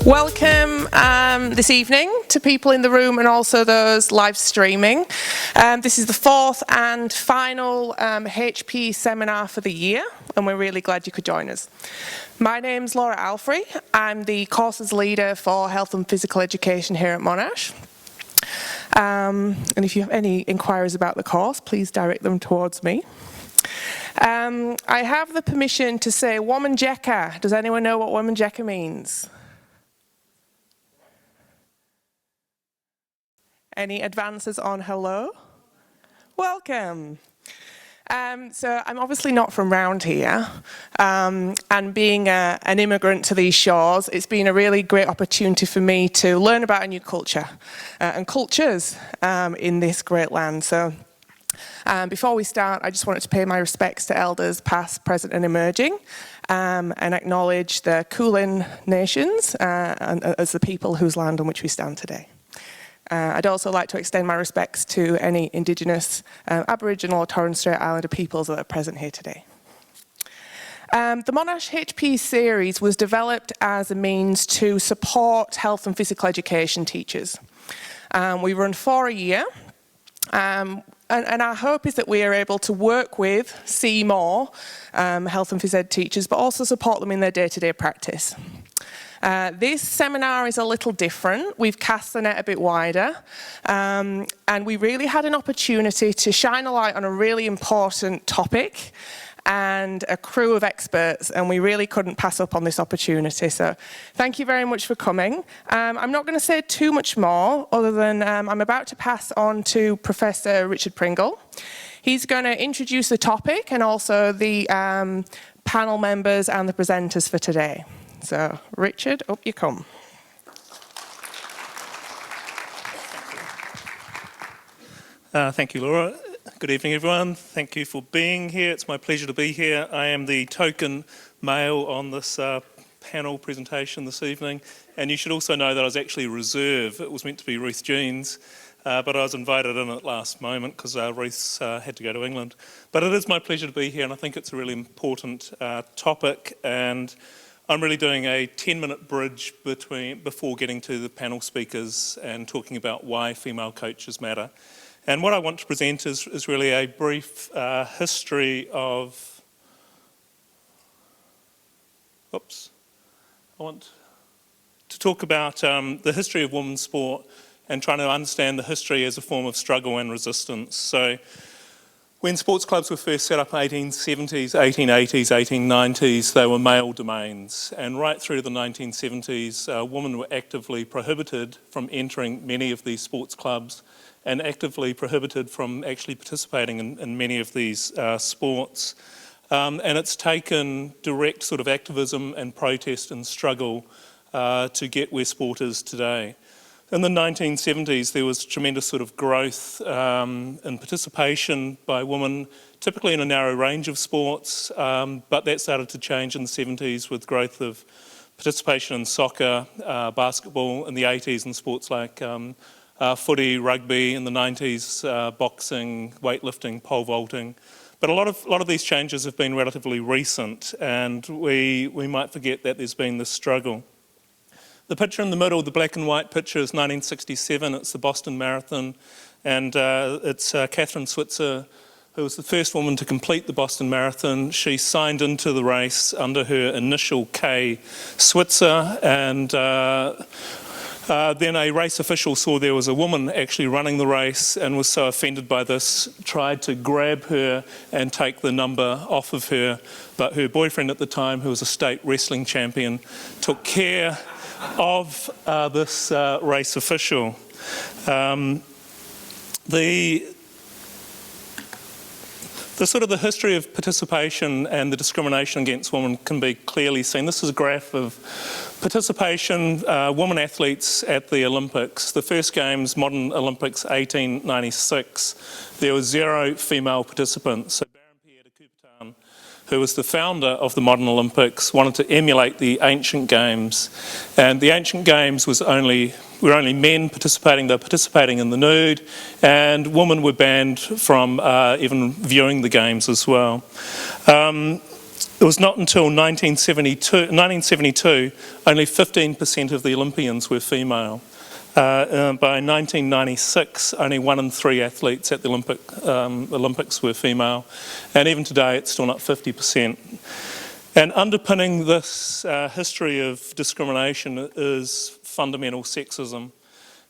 Welcome this evening to people in the room and also those live streaming. This is the fourth and final HPE Seminar for the year, and we're really glad you could join us. My name's Laura Alfrey. I'm the courses leader for health and physical education here at Monash. And if you have any inquiries about the course, please direct them towards me. I have the permission to say Womanjeka. Does anyone know what Womanjeka means? Any advances on hello? Welcome. So I'm obviously not from round here, and being an immigrant to these shores, it's been a really great opportunity for me to learn about a new culture and cultures in this great land. So before we start, I just wanted to pay my respects to elders past, present and emerging, and acknowledge the Kulin nations as the people whose land on which we stand today. I'd also like to extend my respects to any Indigenous, Aboriginal or Torres Strait Islander peoples that are present here today. The Monash HPE series was developed as a means to support health and physical education teachers. We run for a year, and our hope is that we are able to work with, see more health and phys ed teachers, but also support them in their day-to-day practice. This seminar is a little different. We've cast the net a bit wider, and we really had an opportunity to shine a light on a really important topic and a crew of experts, and we really couldn't pass up on this opportunity. So thank you very much for coming. I'm not going to say too much more other than I'm about to pass on to Professor Richard Pringle. He's going to introduce the topic and also the panel members and the presenters for today. So, Richard, up you come. Thank you, Laura. Good evening, everyone. Thank you for being here. It's my pleasure to be here. I am the token male on this panel presentation this evening, and you should also know that I was actually reserve. It was meant to be Ruth Jeans, but I was invited in at last moment because Ruth had to go to England. But it is my pleasure to be here, and I think it's a really important topic, and I'm really doing a 10-minute bridge before getting to the panel speakers and talking about why female coaches matter. And what I want to present is really a brief history of... I want to talk about the history of women's sport and trying to understand the history as a form of struggle and resistance. So, when sports clubs were first set up in the 1870s, 1880s, 1890s, they were male domains. And right through to the 1970s, women were actively prohibited from entering many of these sports clubs and actively prohibited from actually participating in many of these sports. And it's taken direct sort of activism and protest and struggle to get where sport is today. In the 1970s, there was tremendous sort of growth in participation by women, typically in a narrow range of sports, but that started to change in the 70s with growth of participation in soccer, basketball in the 80s, and sports like footy, rugby in the 90s, boxing, weightlifting, pole vaulting. But a lot of these changes have been relatively recent, and we might forget that there's been this struggle. The picture in the middle, the black and white picture, is 1967. It's the Boston Marathon, and it's Catherine Switzer, who was the first woman to complete the Boston Marathon. She signed into the race under her initial K, Switzer, and then a race official saw there was a woman actually running the race and was so offended by this, tried to grab her and take the number off of her, but her boyfriend at the time, who was a state wrestling champion, took care of this race official. The sort of the history of participation and the discrimination against women can be clearly seen. This is a graph of participation, women athletes at the Olympics. The first games, modern Olympics, 1896, there were 0 female participants. So Baron Pierre de Coubertin who was the founder of the modern Olympics, wanted to emulate the ancient games. And the ancient games were only men participating. They were participating in the nude, and women were banned from even viewing the games as well. It was not until 1972 only 15% of the Olympians were female. By 1996, only 1 in 3 athletes at the Olympics were female, and even today it's still not 50%. And underpinning this history of discrimination is fundamental sexism.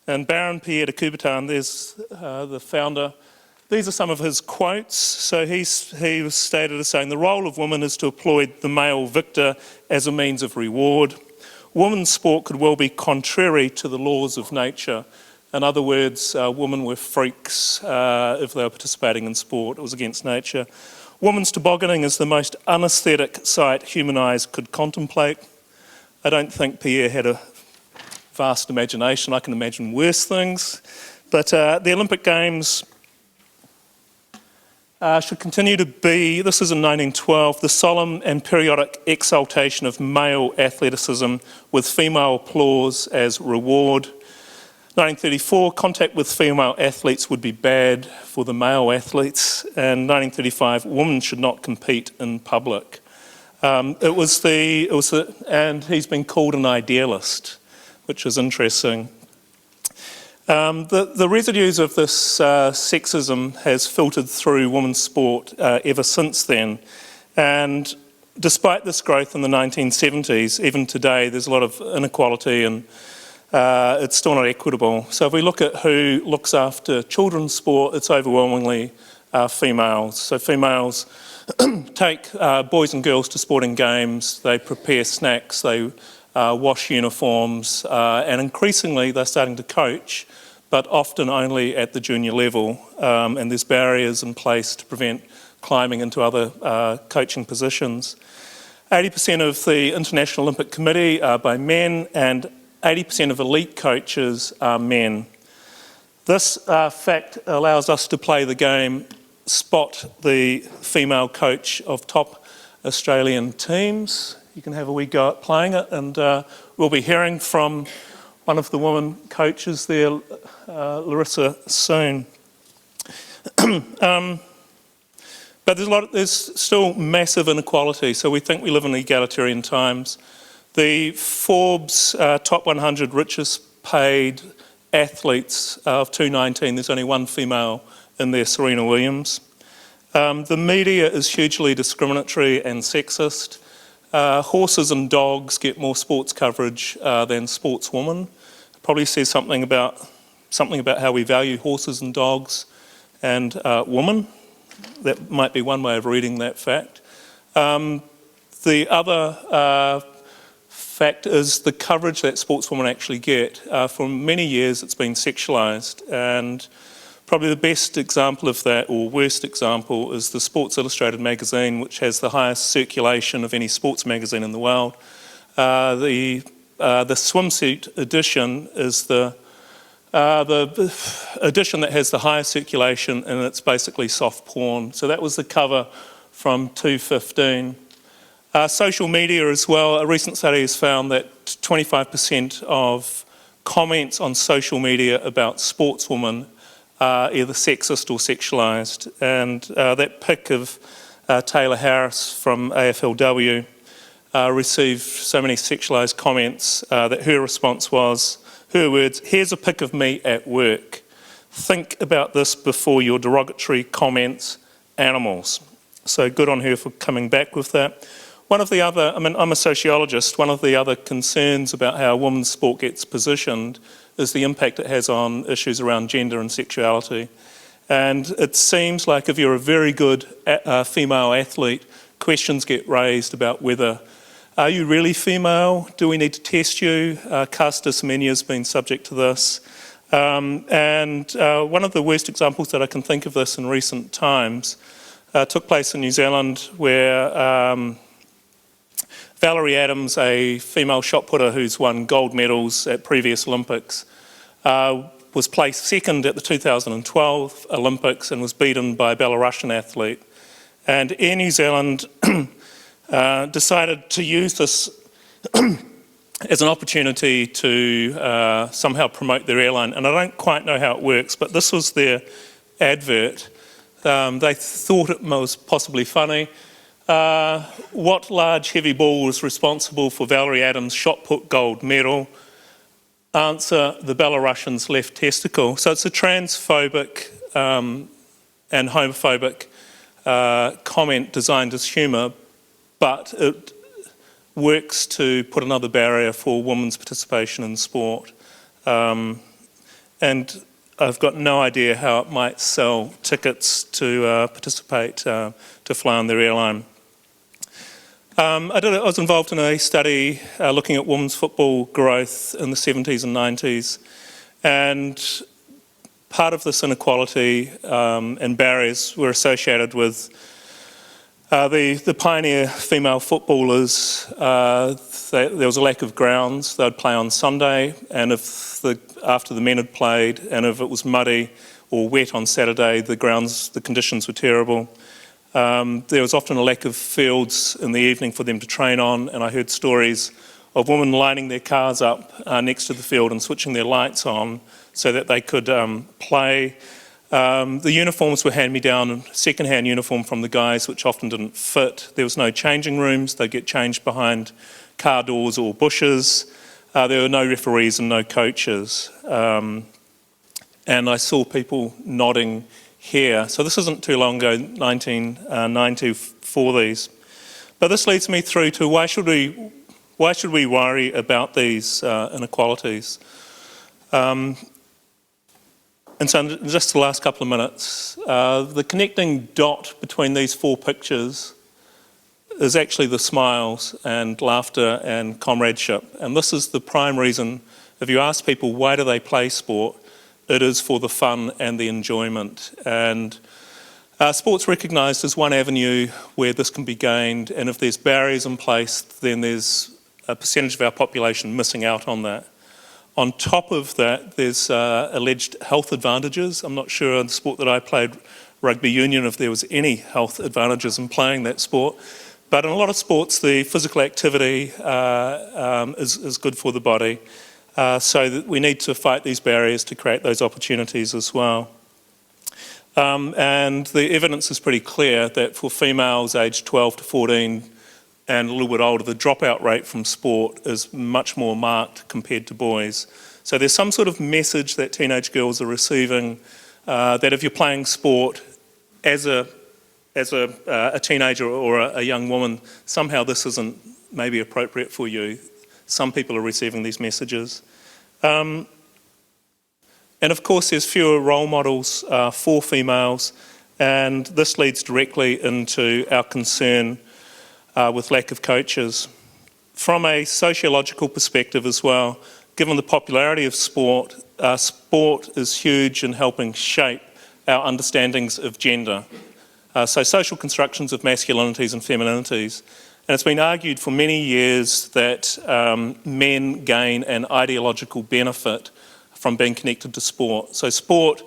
And Baron Pierre de Coubertin, there's the founder, these are some of his quotes. So he was stated as saying, "The role of woman is to exploit the male victor as a means of reward. Women's sport could well be contrary to the laws of nature." In other words, women were freaks if they were participating in sport. It was against nature. "Women's tobogganing is the most unaesthetic sight human eyes could contemplate." I don't think Pierre had a vast imagination. I can imagine worse things. But the Olympic Games should continue to be, this is in 1912, the solemn and periodic exaltation of male athleticism with female applause as reward. 1934, contact with female athletes would be bad for the male athletes. And 1935, women should not compete in public. And he's been called an idealist, which is interesting. The residues of this sexism has filtered through women's sport ever since then. And despite this growth in the 1970s, even today there's a lot of inequality and it's still not equitable. So if we look at who looks after children's sport, it's overwhelmingly females. So females take boys and girls to sporting games, they prepare snacks, they wash uniforms, and increasingly they're starting to coach, but often only at the junior level, and there's barriers in place to prevent climbing into other coaching positions. 80% of the International Olympic Committee are by men, and 80% of elite coaches are men. This fact allows us to play the game, spot the female coach of top Australian teams. You can have a wee go at playing it, and we'll be hearing from one of the women coaches there, Larissa, soon. But there's still massive inequality, so we think we live in egalitarian times. The Forbes top 100 richest paid athletes of 2019, there's only one female in there, Serena Williams. The media is hugely discriminatory and sexist. Horses and dogs get more sports coverage than sportswomen. Probably says something about how we value horses and dogs and women. That might be one way of reading that fact. The other fact is the coverage that sportswomen actually get. For many years it's been sexualised, and probably the best example of that, or worst example, is the Sports Illustrated magazine, which has the highest circulation of any sports magazine in the world. The swimsuit edition is the edition that has the highest circulation, and it's basically soft porn. So that was the cover from 2015. Social media as well. A recent study has found that 25% of comments on social media about sportswomen are either sexist or sexualised. And that pic of Taylor Harris from AFLW received so many sexualised comments that her response was, her words, "Here's a pic of me at work. Think about this before your derogatory comments, animals." So good on her for coming back with that. One of the other, I'm a sociologist, one of the other concerns about how women's sport gets positioned is the impact it has on issues around gender and sexuality. And it seems like if you're a very good female athlete, questions get raised about whether, are you really female? Do we need to test you? Caster Semenya has been subject to this. And one of the worst examples that I can think of this in recent times took place in New Zealand, where Valerie Adams, a female shot putter who's won gold medals at previous Olympics, was placed second at the 2012 Olympics and was beaten by a Belarusian athlete. And Air New Zealand decided to use this as an opportunity to somehow promote their airline. And I don't quite know how it works, but this was their advert. They thought it was possibly funny. What large heavy ball was responsible for Valerie Adams' shot put gold medal? Answer, the Belarusian's left testicle. So it's a transphobic and homophobic comment designed as humour, but it works to put another barrier for women's participation in sport. And I've got no idea how it might sell tickets to participate, to fly on their airline. I was involved in a study looking at women's football growth in the 70s and 90s, and part of this inequality and barriers were associated with the pioneer female footballers. There was a lack of grounds. They'd play on Sunday, and after the men had played, and if it was muddy or wet on Saturday, the conditions were terrible. There was often a lack of fields in the evening for them to train on, and I heard stories of women lining their cars up next to the field and switching their lights on so that they could play. The uniforms were hand-me-down, second-hand uniform from the guys, which often didn't fit. There was no changing rooms. They'd get changed behind car doors or bushes. There were no referees and no coaches. And I saw people nodding here. So this isn't too long ago, 1990, for these. But this leads me through to why should we worry about these inequalities? And so in just the last couple of minutes, the connecting dot between these four pictures is actually the smiles and laughter and comradeship. And this is the prime reason, if you ask people why do they play sport, it is for the fun and the enjoyment. And sport's recognised as one avenue where this can be gained, and if there's barriers in place, then there's a percentage of our population missing out on that. On top of that, there's alleged health advantages. I'm not sure in the sport that I played, rugby union, if there was any health advantages in playing that sport. But in a lot of sports, the physical activity is good for the body. So that we need to fight these barriers to create those opportunities as well. And the evidence is pretty clear that for females aged 12 to 14 and a little bit older, the dropout rate from sport is much more marked compared to boys. So there's some sort of message that teenage girls are receiving that if you're playing sport as a teenager or a young woman, somehow this isn't maybe appropriate for you. Some people are receiving these messages. And of course there's fewer role models for females, and this leads directly into our concern with lack of coaches. From a sociological perspective as well, given the popularity of sport, sport is huge in helping shape our understandings of gender. So social constructions of masculinities and femininities. And it's been argued for many years that men gain an ideological benefit from being connected to sport. So sport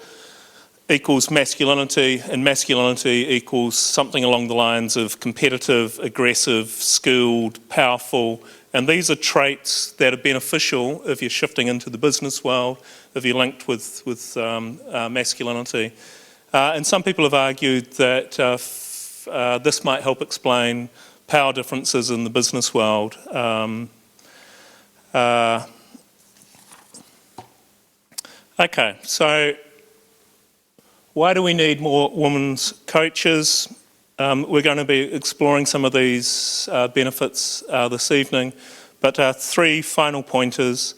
equals masculinity, and masculinity equals something along the lines of competitive, aggressive, skilled, powerful. And these are traits that are beneficial if you're shifting into the business world, if you're linked with masculinity. And some people have argued that this might help explain power differences in the business world. Okay, so why do we need more women's coaches? We're going to be exploring some of these benefits this evening, but three final pointers.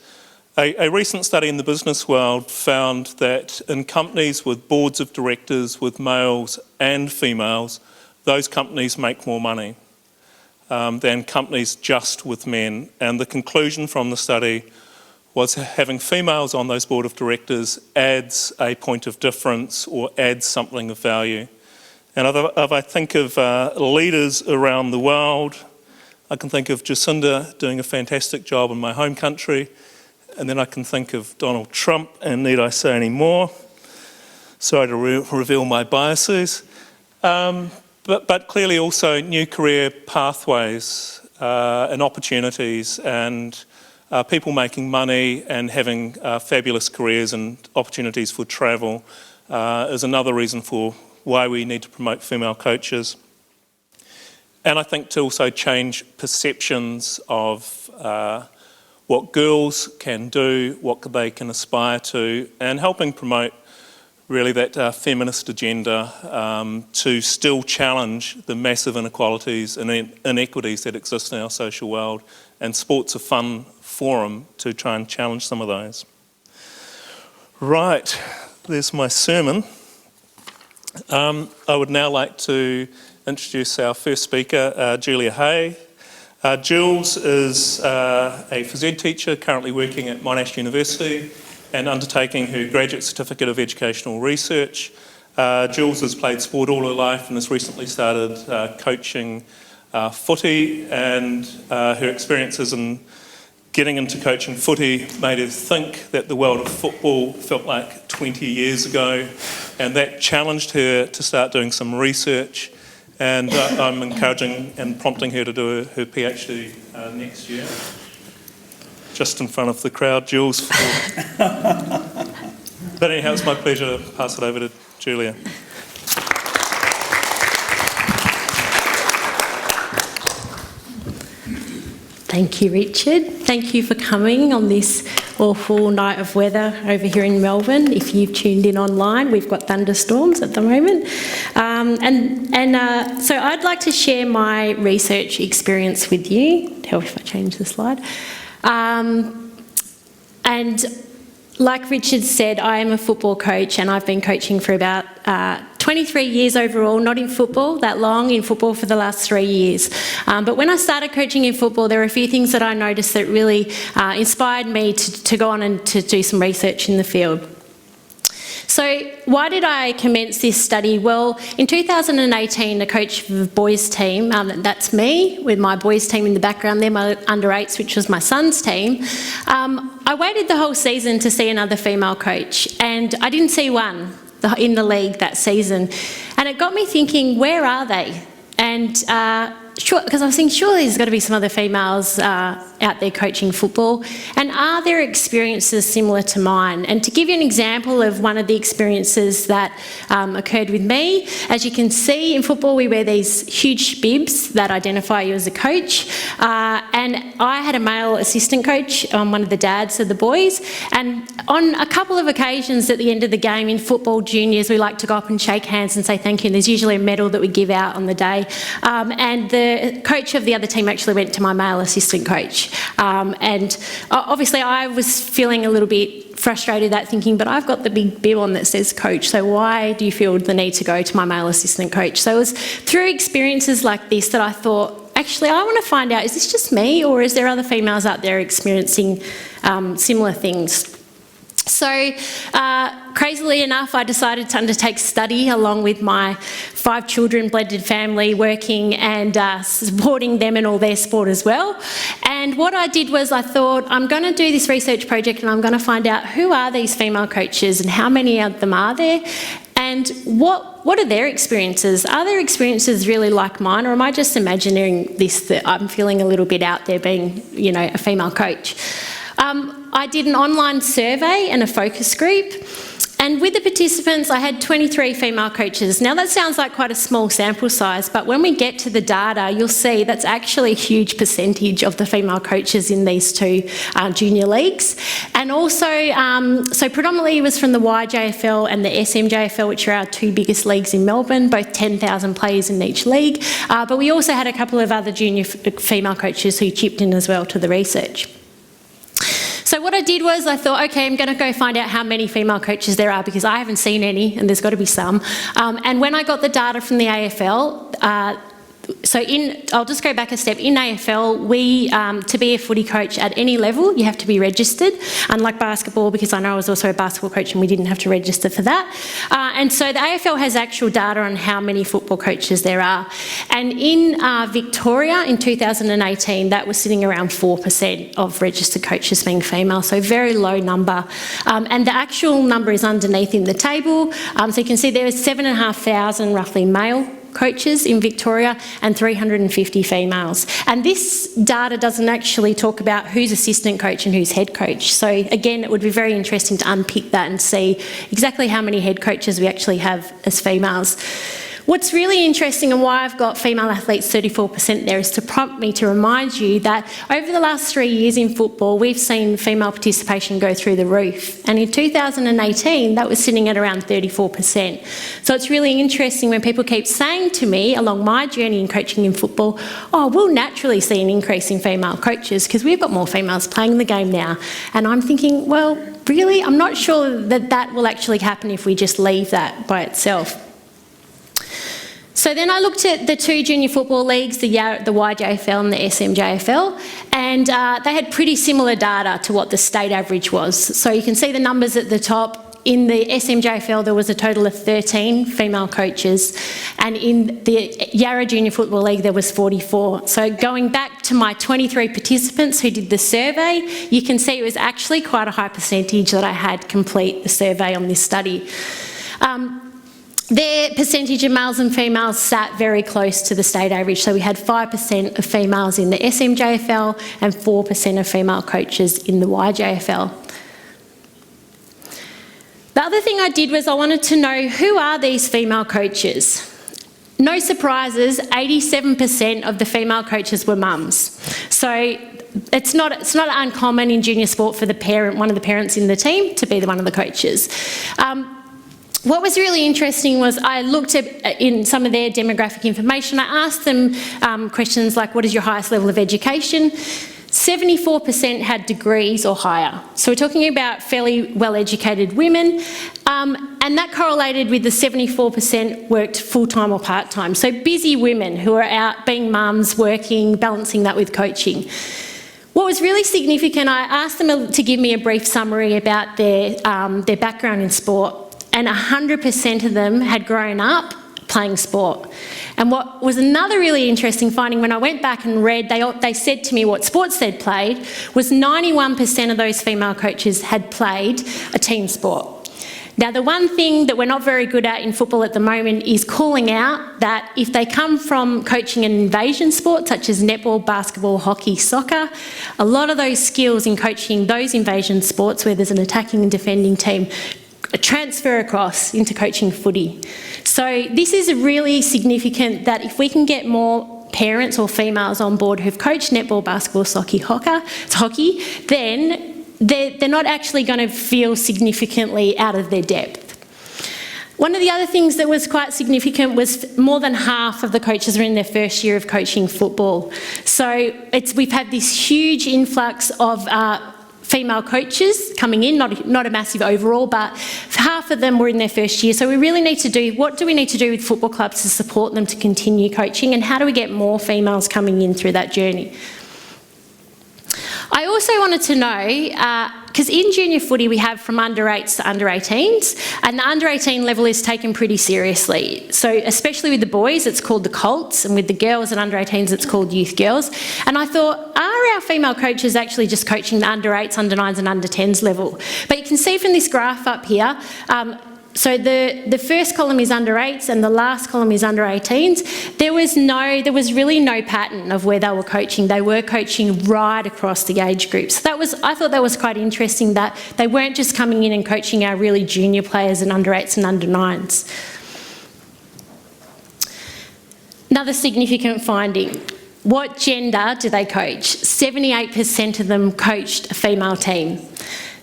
A recent study in the business world found that in companies with boards of directors with males and females, those companies make more money than companies just with men. And the conclusion from the study was having females on those board of directors adds a point of difference or adds something of value. And if I think of leaders around the world, I can think of Jacinda doing a fantastic job in my home country, and then I can think of Donald Trump, and need I say any more? Sorry to reveal my biases. but clearly also new career pathways and opportunities, and people making money and having fabulous careers and opportunities for travel is another reason for why we need to promote female coaches. And I think to also change perceptions of what girls can do, what they can aspire to, and helping promote really that feminist agenda to still challenge the massive inequalities and inequities that exist in our social world. And sport's a fun forum to try and challenge some of those. Right, there's my sermon. I would now like to introduce our first speaker, Julia Hay. Jules is a phys ed teacher currently working at Monash University and undertaking her graduate certificate of educational research. Jules has played sport all her life and has recently started coaching footy, and her experiences in getting into coaching footy made her think that the world of football felt like 20 years ago, and that challenged her to start doing some research. And I'm encouraging and prompting her to do her PhD next year. Just in front of the crowd, Jules. But anyhow, it's my pleasure to pass it over to Julia. Thank you, Richard. Thank you for coming on this awful night of weather over here in Melbourne. If you've tuned in online, we've got thunderstorms at the moment. So I'd like to share my research experience with you. Help if I change the slide. And like Richard said, I am a football coach, and I've been coaching for about 23 years overall, not in football that long, in football for the last 3 years. But when I started coaching in football, there were a few things that I noticed that really inspired me to go on and to do some research in the field. So why did I commence this study? Well, in 2018, the coach of the boys team, that's me, with my boys team in the background there, my under-8s, which was my son's team, I waited the whole season to see another female coach, and I didn't see one in the league that season. And it got me thinking, where are they? And because I was thinking, surely there's got to be some other females out there coaching football, and are their experiences similar to mine? And to give you an example of one of the experiences that occurred with me, as you can see in football we wear these huge bibs that identify you as a coach, and I had a male assistant coach, one of the dads of the boys, and on a couple of occasions at the end of the game in football juniors we like to go up and shake hands and say thank you, and there's usually a medal that we give out on the day, and the coach of the other team actually went to my male assistant coach. And obviously I was feeling a little bit frustrated at thinking, but I've got the big bib on that says coach, so why do you feel the need to go to my male assistant coach? So it was through experiences like this that I thought, actually I want to find out, is this just me, or is there other females out there experiencing similar things? So, crazily enough, I decided to undertake study along with my 5 children, blended family, working and supporting them in all their sport as well. And what I did was I thought, I'm going to do this research project and I'm going to find out who are these female coaches and how many of them are there, and what are their experiences? Are their experiences really like mine, or am I just imagining this, that I'm feeling a little bit out there being, you know, a female coach? I did an online survey and a focus group, and with the participants I had 23 female coaches. Now that sounds like quite a small sample size, but when we get to the data you'll see that's actually a huge percentage of the female coaches in these 2 junior leagues. And also, so predominantly it was from the YJFL and the SMJFL, which are our 2 biggest leagues in Melbourne, both 10,000 players in each league, but we also had a couple of other junior female coaches who chipped in as well to the research. So what I did was I thought, okay, I'm going to go find out how many female coaches there are, because I haven't seen any and there's got to be some. And when I got the data from the AFL, I'll just go back a step. In AFL, we, to be a footy coach at any level, you have to be registered, unlike basketball, because I know I was also a basketball coach and we didn't have to register for that. And so the AFL has actual data on how many football coaches there are. And in Victoria in 2018, that was sitting around 4% of registered coaches being female, so very low number. And the actual number is underneath in the table. So you can see there is 7,500 roughly male coaches in Victoria and 350 females. And this data doesn't actually talk about who's assistant coach and who's head coach. So again, it would be very interesting to unpick that and see exactly how many head coaches we actually have as females. What's really interesting and why I've got female athletes 34% there is to prompt me to remind you that over the last 3 years in football, we've seen female participation go through the roof. And in 2018, that was sitting at around 34%. So it's really interesting when people keep saying to me along my journey in coaching in football, oh, we'll naturally see an increase in female coaches because we've got more females playing the game now. And I'm thinking, well, really? I'm not sure that that will actually happen if we just leave that by itself. So then I looked at the two junior football leagues, the YJFL and the SMJFL, and they had pretty similar data to what the state average was. So you can see the numbers at the top. In the SMJFL, there was a total of 13 female coaches, and in the Yarra Junior Football League, there was 44. So going back to my 23 participants who did the survey, you can see it was actually quite a high percentage that I had complete the survey on this study. Their percentage of males and females sat very close to the state average. So we had 5% of females in the SMJFL and 4% of female coaches in the YJFL. The other thing I did was I wanted to know, who are these female coaches? No surprises, 87% of the female coaches were mums. So it's not uncommon in junior sport for the parent, one of the parents in the team, to be one of the coaches. What was really interesting was I looked at in some of their demographic information. I asked them questions like, what is your highest level of education? 74% had degrees or higher. So we're talking about fairly well-educated women, and that correlated with the 74% worked full-time or part-time. So busy women who are out being mums, working, balancing that with coaching. What was really significant, I asked them to give me a brief summary about their background in sport. And 100% of them had grown up playing sport. And what was another really interesting finding when I went back and read, they said to me what sports they'd played, was 91% of those female coaches had played a team sport. Now, the one thing that we're not very good at in football at the moment is calling out that if they come from coaching an invasion sport, such as netball, basketball, hockey, soccer, a lot of those skills in coaching those invasion sports where there's an attacking and defending team transfer across into coaching footy. So this is really significant that if we can get more parents or females on board who've coached netball, basketball, hockey, then they're not actually going to feel significantly out of their depth. One of the other things that was quite significant was more than half of the coaches were in their first year of coaching football. So we've had this huge influx of female coaches coming in, not a massive overall, but half of them were in their first year. So we really need to do, what do we need to do with football clubs to support them to continue coaching, and how do we get more females coming in through that journey? I also wanted to know, because in junior footy we have from under 8s to under 18s, and the under 18 level is taken pretty seriously. So especially with the boys, it's called the Colts, and with the girls and under 18s, it's called youth girls. And I thought, are our female coaches actually just coaching the under 8s, under 9s and under 10s level? But you can see from this graph up here, so the first column is under 8s and the last column is under 18s. There was really no pattern of where they were coaching. They were coaching right across the age groups. So I thought that was quite interesting, that they weren't just coming in and coaching our really junior players in under 8s and under 9s. Another significant finding. What gender do they coach? 78% of them coached a female team.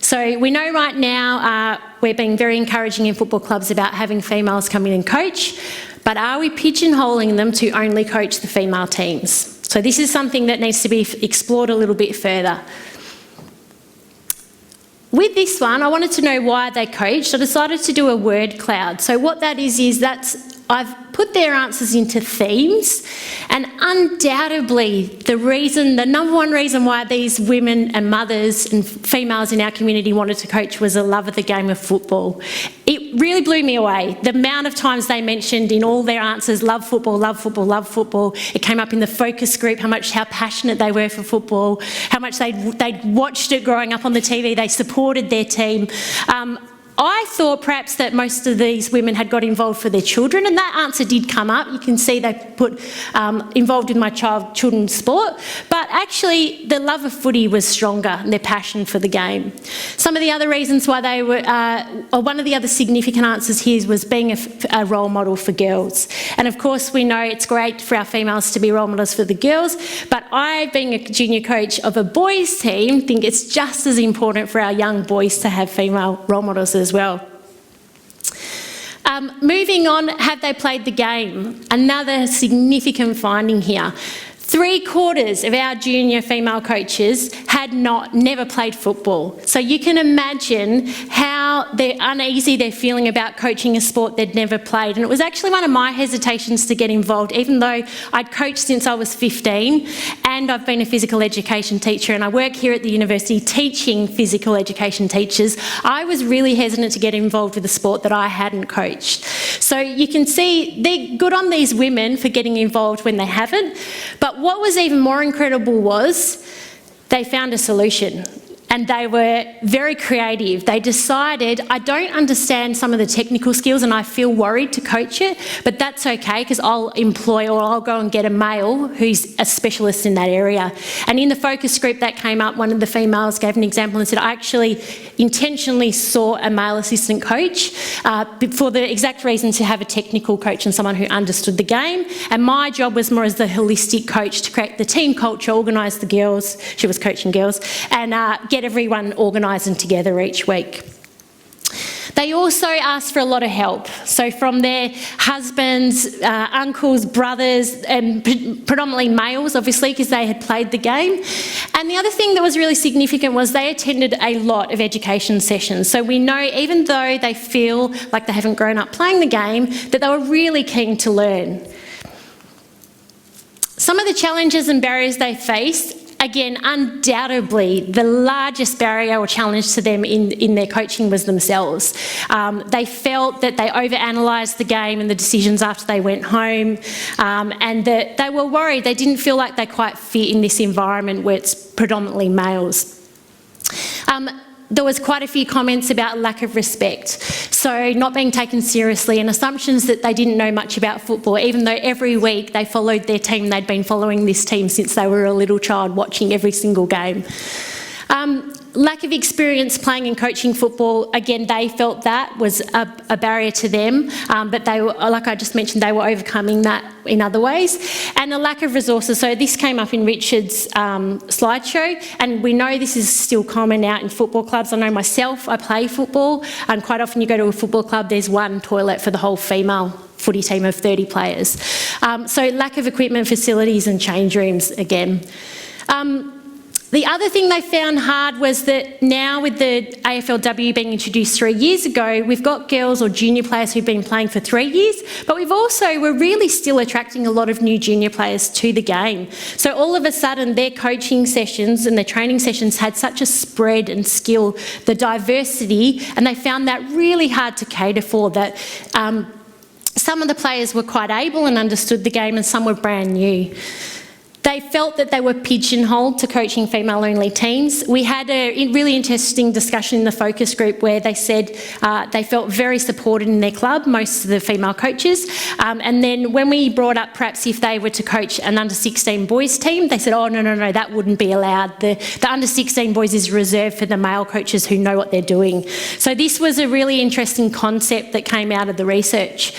So we know right now we're being very encouraging in football clubs about having females come in and coach, but are we pigeonholing them to only coach the female teams? So this is something that needs to be explored a little bit further. With this one, I wanted to know why they coached. I decided to do a word cloud. So what that is I've put their answers into themes, and undoubtedly the number one reason why these women and mothers and females in our community wanted to coach was a love of the game of football. It really blew me away. The amount of times they mentioned in all their answers, love football, love football, love football. It came up in the focus group, how passionate they were for football, how much they'd watched it growing up on the TV, they supported their team. I thought perhaps that most of these women had got involved for their children, and that answer did come up. You can see they put involved in my children's sport, but actually the love of footy was stronger and their passion for the game. Some of the other reasons why they were, or one of the other significant answers here was being a role model for girls. And of course we know it's great for our females to be role models for the girls, but I, being a junior coach of a boys team, think it's just as important for our young boys to have female role models as well. Moving on, have they played the game? Another significant finding here. 3/4 of our junior female coaches had never played football. So you can imagine how uneasy they're feeling about coaching a sport they'd never played. And it was actually one of my hesitations to get involved, even though I'd coached since I was 15 and I've been a physical education teacher and I work here at the university teaching physical education teachers. I was really hesitant to get involved with a sport that I hadn't coached. So you can see they're good on these women for getting involved when they haven't, but what was even more incredible was they found a solution. And they were very creative. They decided, I don't understand some of the technical skills and I feel worried to coach it, but that's okay because I'll employ or I'll go and get a male who's a specialist in that area. And in the focus group that came up, one of the females gave an example and said, I actually intentionally saw a male assistant coach for the exact reason to have a technical coach and someone who understood the game. And my job was more as the holistic coach to create the team culture, organise the girls, she was coaching girls, and get everyone organised and together each week. They also asked for a lot of help. So from their husbands, uncles, brothers, and predominantly males, obviously, because they had played the game. And the other thing that was really significant was they attended a lot of education sessions. So we know even though they feel like they haven't grown up playing the game, that they were really keen to learn. Some of the challenges and barriers they faced, again, undoubtedly, the largest barrier or challenge to them in their coaching was themselves. They felt that they overanalysed the game and the decisions after they went home, and that they were worried. They didn't feel like they quite fit in this environment where it's predominantly males. There was quite a few comments about lack of respect, so not being taken seriously and assumptions that they didn't know much about football, even though every week they followed their team. They'd been following this team since they were a little child, watching every single game. Lack of experience playing and coaching football, again, they felt that was a barrier to them, but they were, like I just mentioned, they were overcoming that in other ways. And a lack of resources. So this came up in Richard's slideshow, and we know this is still common out in football clubs. I know myself, I play football, and quite often you go to a football club, there's one toilet for the whole female footy team of 30 players. So lack of equipment, facilities and change rooms again. The other thing they found hard was that now with the AFLW being introduced 3 years ago, we've got girls or junior players who've been playing for 3 years, but we're really still attracting a lot of new junior players to the game. So all of a sudden their coaching sessions and their training sessions had such a spread and skill, the diversity, and they found that really hard to cater for, that some of the players were quite able and understood the game and some were brand new. They felt that they were pigeonholed to coaching female-only teams. We had a really interesting discussion in the focus group where they said they felt very supported in their club, most of the female coaches. And then when we brought up perhaps if they were to coach an under-16 boys team, they said, oh, no, that wouldn't be allowed. The under-16 boys is reserved for the male coaches who know what they're doing. So this was a really interesting concept that came out of the research.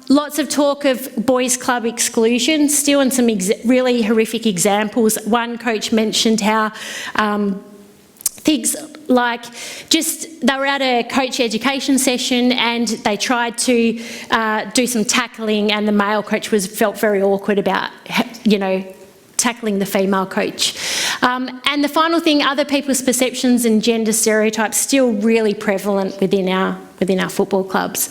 Lots of talk of boys' club exclusion still, and some really horrific examples. One coach mentioned how things like they were at a coach education session and they tried to do some tackling, and the male coach felt very awkward about, tackling the female coach. And the final thing, other people's perceptions and gender stereotypes still really prevalent within our football clubs.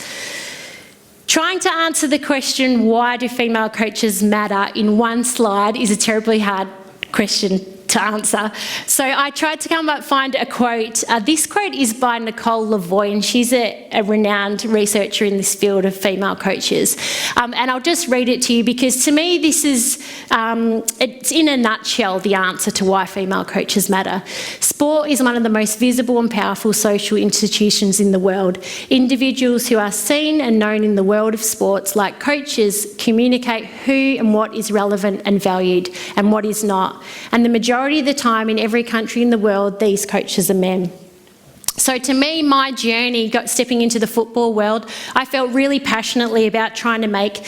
Trying to answer the question, why do female coaches matter, in one slide is a terribly hard question to answer. So I tried to find a quote. This quote is by Nicole Lavoie, and she's a renowned researcher in this field of female coaches. And I'll just read it to you because to me this is, it's in a nutshell the answer to why female coaches matter. Sport is one of the most visible and powerful social institutions in the world. Individuals who are seen and known in the world of sports, like coaches, communicate who and what is relevant and valued and what is not. And the majority of the time in every country in the world, these coaches are men. So to me, my journey stepping into the football world, I felt really passionately about trying to make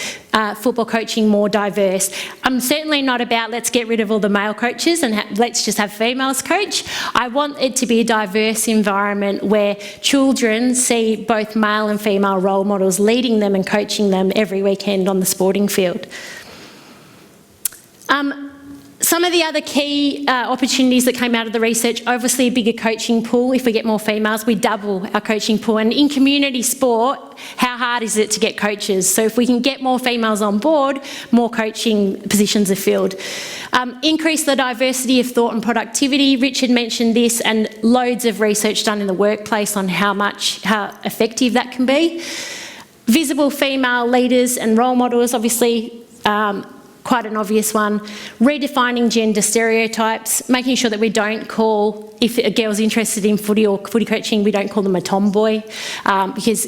football coaching more diverse. I'm certainly not about let's get rid of all the male coaches and let's just have females coach. I want it to be a diverse environment where children see both male and female role models leading them and coaching them every weekend on the sporting field. Some of the other key opportunities that came out of the research, obviously a bigger coaching pool. If we get more females, we double our coaching pool. And in community sport, how hard is it to get coaches? So if we can get more females on board, more coaching positions are filled. Increase the diversity of thought and productivity. Richard mentioned this, and loads of research done in the workplace on how effective that can be. Visible female leaders and role models, obviously, quite an obvious one. Redefining gender stereotypes, making sure that we don't call, if a girl's interested in footy or footy coaching, we don't call them a tomboy, because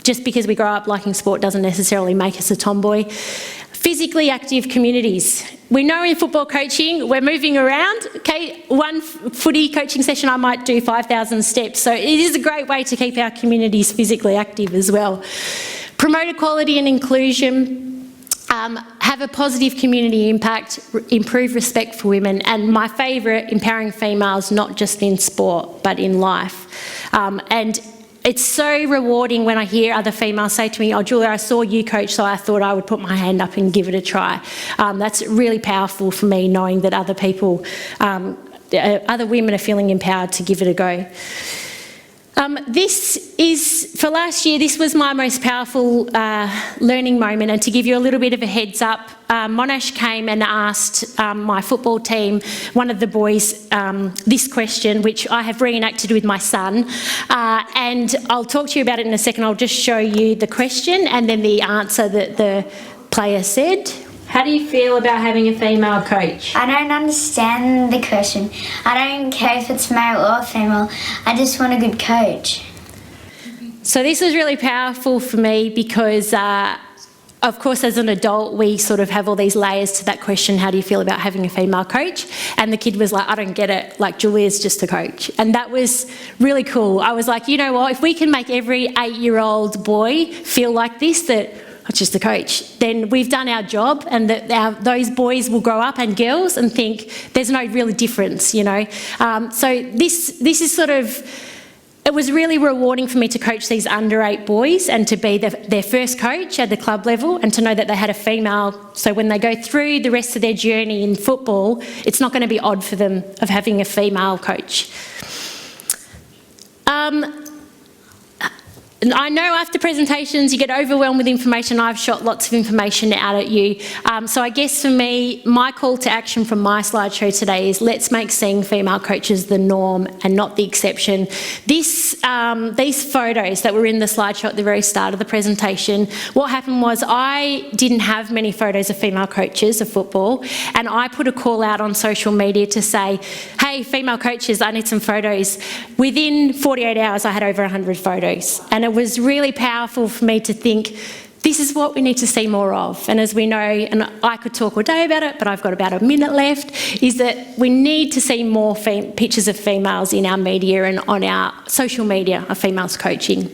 just because we grow up liking sport doesn't necessarily make us a tomboy. Physically active communities. We know in football coaching, we're moving around. Okay, one footy coaching session, I might do 5,000 steps. So it is a great way to keep our communities physically active as well. Promote equality and inclusion. Have a positive community impact, improve respect for women, and my favourite, empowering females, not just in sport, but in life. And it's so rewarding when I hear other females say to me, oh, Julia, I saw you coach, so I thought I would put my hand up and give it a try. That's really powerful for me, knowing that other people, other women are feeling empowered to give it a go. For last year, this was my most powerful learning moment, and to give you a little bit of a heads up, Monash came and asked my football team, one of the boys, this question, which I have reenacted with my son, and I'll talk to you about it in a second. I'll just show you the question and then the answer that the player said. How do you feel about having a female coach? I don't understand the question. I don't care if it's male or female. I just want a good coach. So this was really powerful for me because, of course, as an adult, we sort of have all these layers to that question, how do you feel about having a female coach? And the kid was like, I don't get it, like Julia's just a coach. And that was really cool. I was like, you know what, if we can make every 8-year-old boy feel like this, that just a coach, then we've done our job, and that those boys will grow up and girls and think there's no real difference, you know. So this is sort of, it was really rewarding for me to coach these under 8 boys and to be their first coach at the club level, and to know that they had a female, so when they go through the rest of their journey in football, it's not going to be odd for them of having a female coach. I know after presentations you get overwhelmed with information. I've shot lots of information out at you. So I guess for me, my call to action from my slideshow today is let's make seeing female coaches the norm and not the exception. These photos that were in the slideshow at the very start of the presentation, what happened was I didn't have many photos of female coaches of football, and I put a call out on social media to say, hey, female coaches, I need some photos. Within 48 hours, I had over 100 photos. And it was really powerful for me to think, this is what we need to see more of. And as we know, and I could talk all day about it, but I've got about a minute left, is that we need to see more pictures of females in our media and on our social media of females coaching.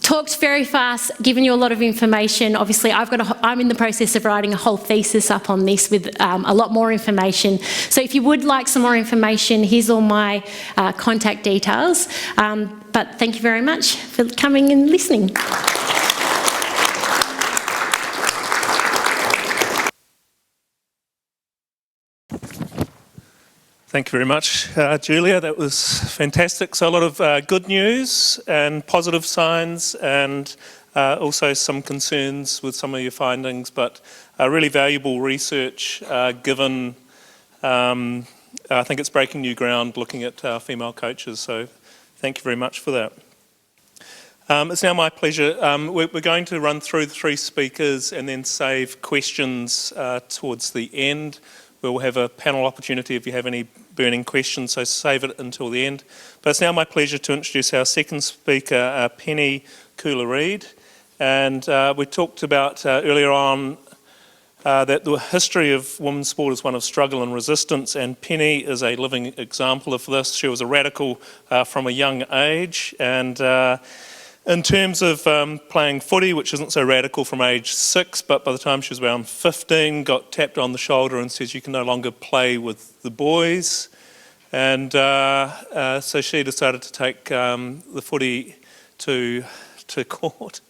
Talked very fast, given you a lot of information. Obviously, I'm in the process of writing a whole thesis up on this with a lot more information. So if you would like some more information, here's all my contact details. But thank you very much for coming and listening. Thank you very much, Julia. That was fantastic. So a lot of good news and positive signs, and also some concerns with some of your findings, but really valuable research given I think it's breaking new ground looking at our female coaches, so thank you very much for that. It's now my pleasure. We're going to run through the three speakers and then save questions towards the end. We'll have a panel opportunity if you have any burning questions, so save it until the end. But it's now my pleasure to introduce our second speaker, Penny Cooler-Reid. And we talked about earlier on that the history of women's sport is one of struggle and resistance, and Penny is a living example of this. She was a radical from a young age, and in terms of playing footy, which isn't so radical from age 6, but by the time she was around 15, got tapped on the shoulder and says you can no longer play with the boys. And so she decided to take the footy to court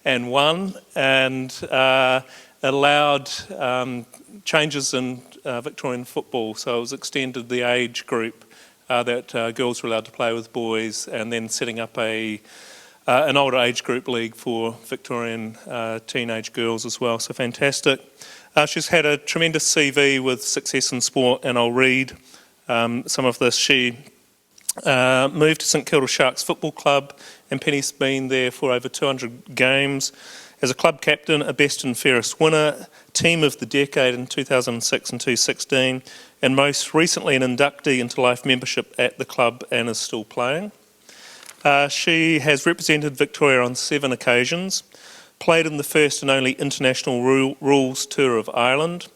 and won, and allowed changes in Victorian football. So it was extended the age group that girls were allowed to play with boys, and then setting up an older age group league for Victorian teenage girls as well, so fantastic. She's had a tremendous CV with success in sport, and I'll read some of this. She moved to St Kilda Sharks Football Club, and Penny's been there for over 200 games. As a club captain, a best and fairest winner, team of the decade in 2006 and 2016, and most recently an inductee into life membership at the club and is still playing. She has represented Victoria on 7 occasions, played in the first and only international rules tour of Ireland,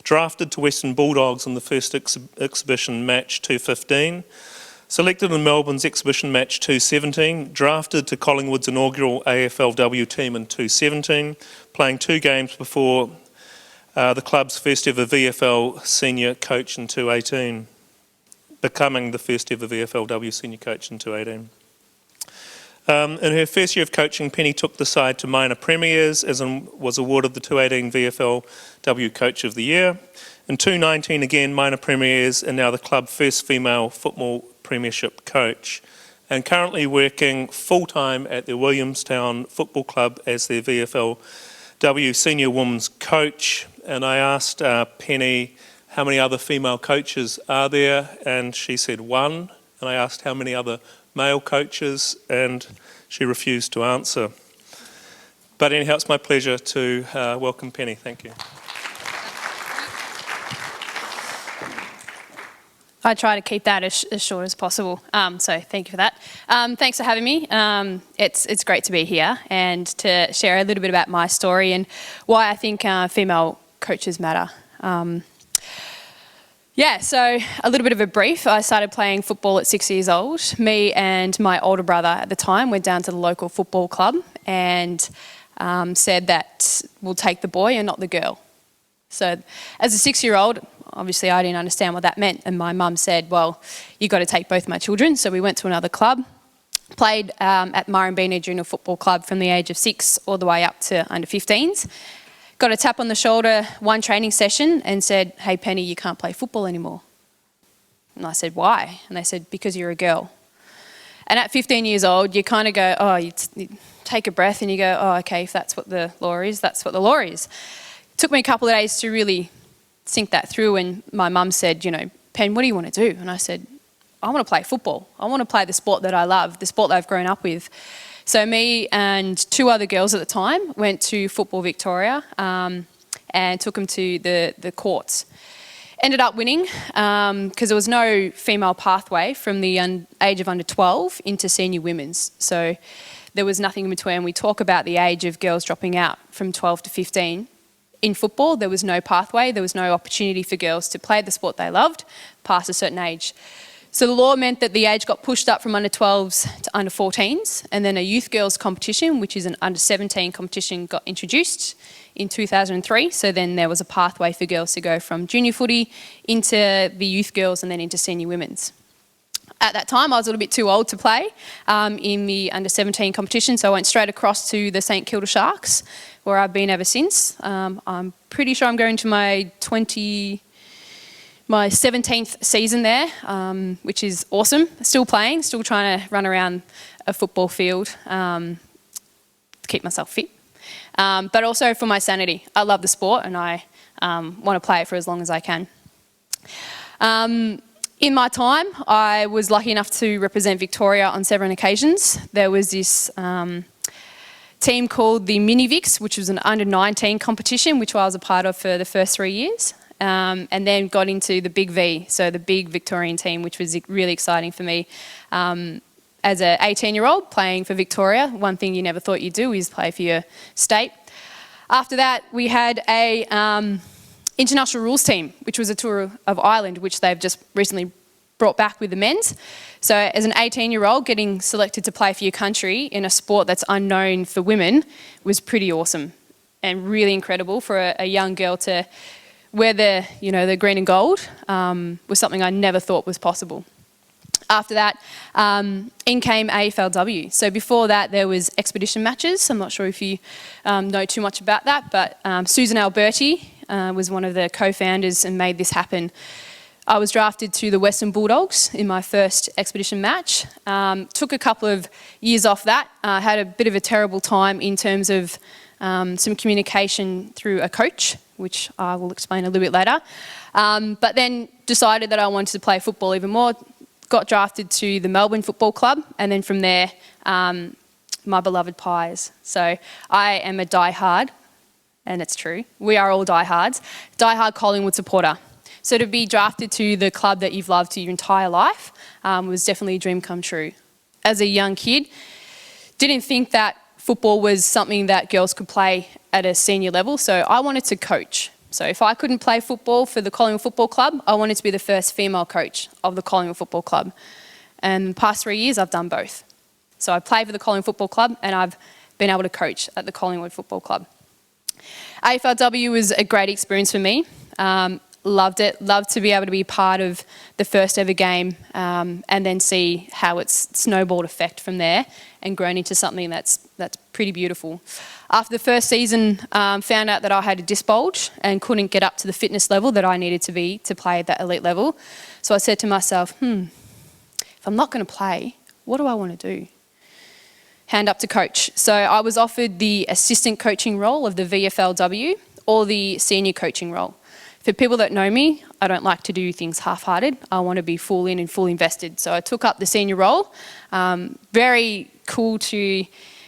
drafted to Western Bulldogs in the first exhibition match 215, selected in Melbourne's exhibition match 217, drafted to Collingwood's inaugural AFLW team in 217, playing 2 games before the club's first ever VFL senior coach in 218, becoming the first ever VFLW senior coach in 218. In her first year of coaching, Penny took the side to minor premiers, was awarded the 218 VFLW Coach of the Year. In 2019, again, minor premiers, and now the club's first female football premiership coach. And currently working full-time at the Williamstown Football Club as their VFLW senior women's coach. And I asked Penny how many other female coaches are there, and she said 1. And I asked how many other male coaches, and she refused to answer. But anyhow, it's my pleasure to welcome Penny. Thank you. I try to keep that as short as possible, so thank you for that. Thanks for having me. It's great to be here and to share a little bit about my story and why I think female coaches matter. So a little bit of a brief. I started playing football at 6 years old. Me and my older brother at the time went down to the local football club and said that we'll take the boy and not the girl. So as a 6-year-old, obviously I didn't understand what that meant, and my mum said, well, you've got to take both my children. So we went to another club, played at Murrumbina Junior Football Club from the age of 6 all the way up to under 15s. Got a tap on the shoulder one training session and said, hey Penny, you can't play football anymore. And I said, why? And they said, because you're a girl. And at 15 years old, you kind of go, you take a breath and you go, okay, if that's what the law is, that's what the law is. It took me a couple of days to really think that through, and my mum said, Pen, what do you want to do? And I said, I want to play football. I want to play the sport that I love, the sport that I've grown up with. So me and 2 other girls at the time went to Football Victoria and took them to the courts. Ended up winning because there was no female pathway from the age of under 12 into senior women's. So there was nothing in between. We talk about the age of girls dropping out from 12 to 15. In football, there was no pathway. There was no opportunity for girls to play the sport they loved past a certain age. So the law meant that the age got pushed up from under 12s to under 14s, and then a youth girls competition, which is an under 17 competition, got introduced in 2003. So then there was a pathway for girls to go from junior footy into the youth girls and then into senior women's. At that time, I was a little bit too old to play in the under 17 competition, so I went straight across to the St Kilda Sharks, where I've been ever since. I'm pretty sure I'm going to my 17th season there, which is awesome. Still playing, still trying to run around a football field to keep myself fit. But also for my sanity. I love the sport and I want to play it for as long as I can. In my time, I was lucky enough to represent Victoria on several occasions. There was this team called the Mini Vics, which was an under-19 competition, which I was a part of for the first 3 years, and then got into the Big V, so the big Victorian team, which was really exciting for me. As an 18-year-old playing for Victoria, one thing you never thought you'd do is play for your state. After that, we had a international rules team, which was a tour of Ireland, which they've just recently brought back with the men's. So as an 18-year-old, getting selected to play for your country in a sport that's unknown for women was pretty awesome and really incredible for a young girl to wear the green and gold was something I never thought was possible. After that, in came AFLW. So before that, there was expedition matches. I'm not sure if you know too much about that, but Susan Alberti was one of the co-founders and made this happen. I was drafted to the Western Bulldogs in my first expedition match. Took a couple of years off that. Had a bit of a terrible time in terms of some communication through a coach, which I will explain a little bit later. But then decided that I wanted to play football even more. Got drafted to the Melbourne Football Club, and then from there, my beloved Pies. So I am a die-hard, and it's true, we are all die-hards, die-hard Collingwood supporter. So to be drafted to the club that you've loved your entire life was definitely a dream come true. As a young kid, didn't think that football was something that girls could play at a senior level, so I wanted to coach. So if I couldn't play football for the Collingwood Football Club, I wanted to be the first female coach of the Collingwood Football Club. And the past 3 years, I've done both. So I played for the Collingwood Football Club and I've been able to coach at the Collingwood Football Club. AFLW was a great experience for me. Loved it, loved to be able to be part of the first ever game and then see how it's snowballed effect from there and grown into something that's pretty beautiful. After the first season, found out that I had a disc bulge and couldn't get up to the fitness level that I needed to be to play at that elite level. So I said to myself, if I'm not going to play, what do I want to do? Hand up to coach. So I was offered the assistant coaching role of the VFLW or the senior coaching role. For people that know me, I don't like to do things half-hearted. I want to be full in and full invested. So I took up the senior role. Very cool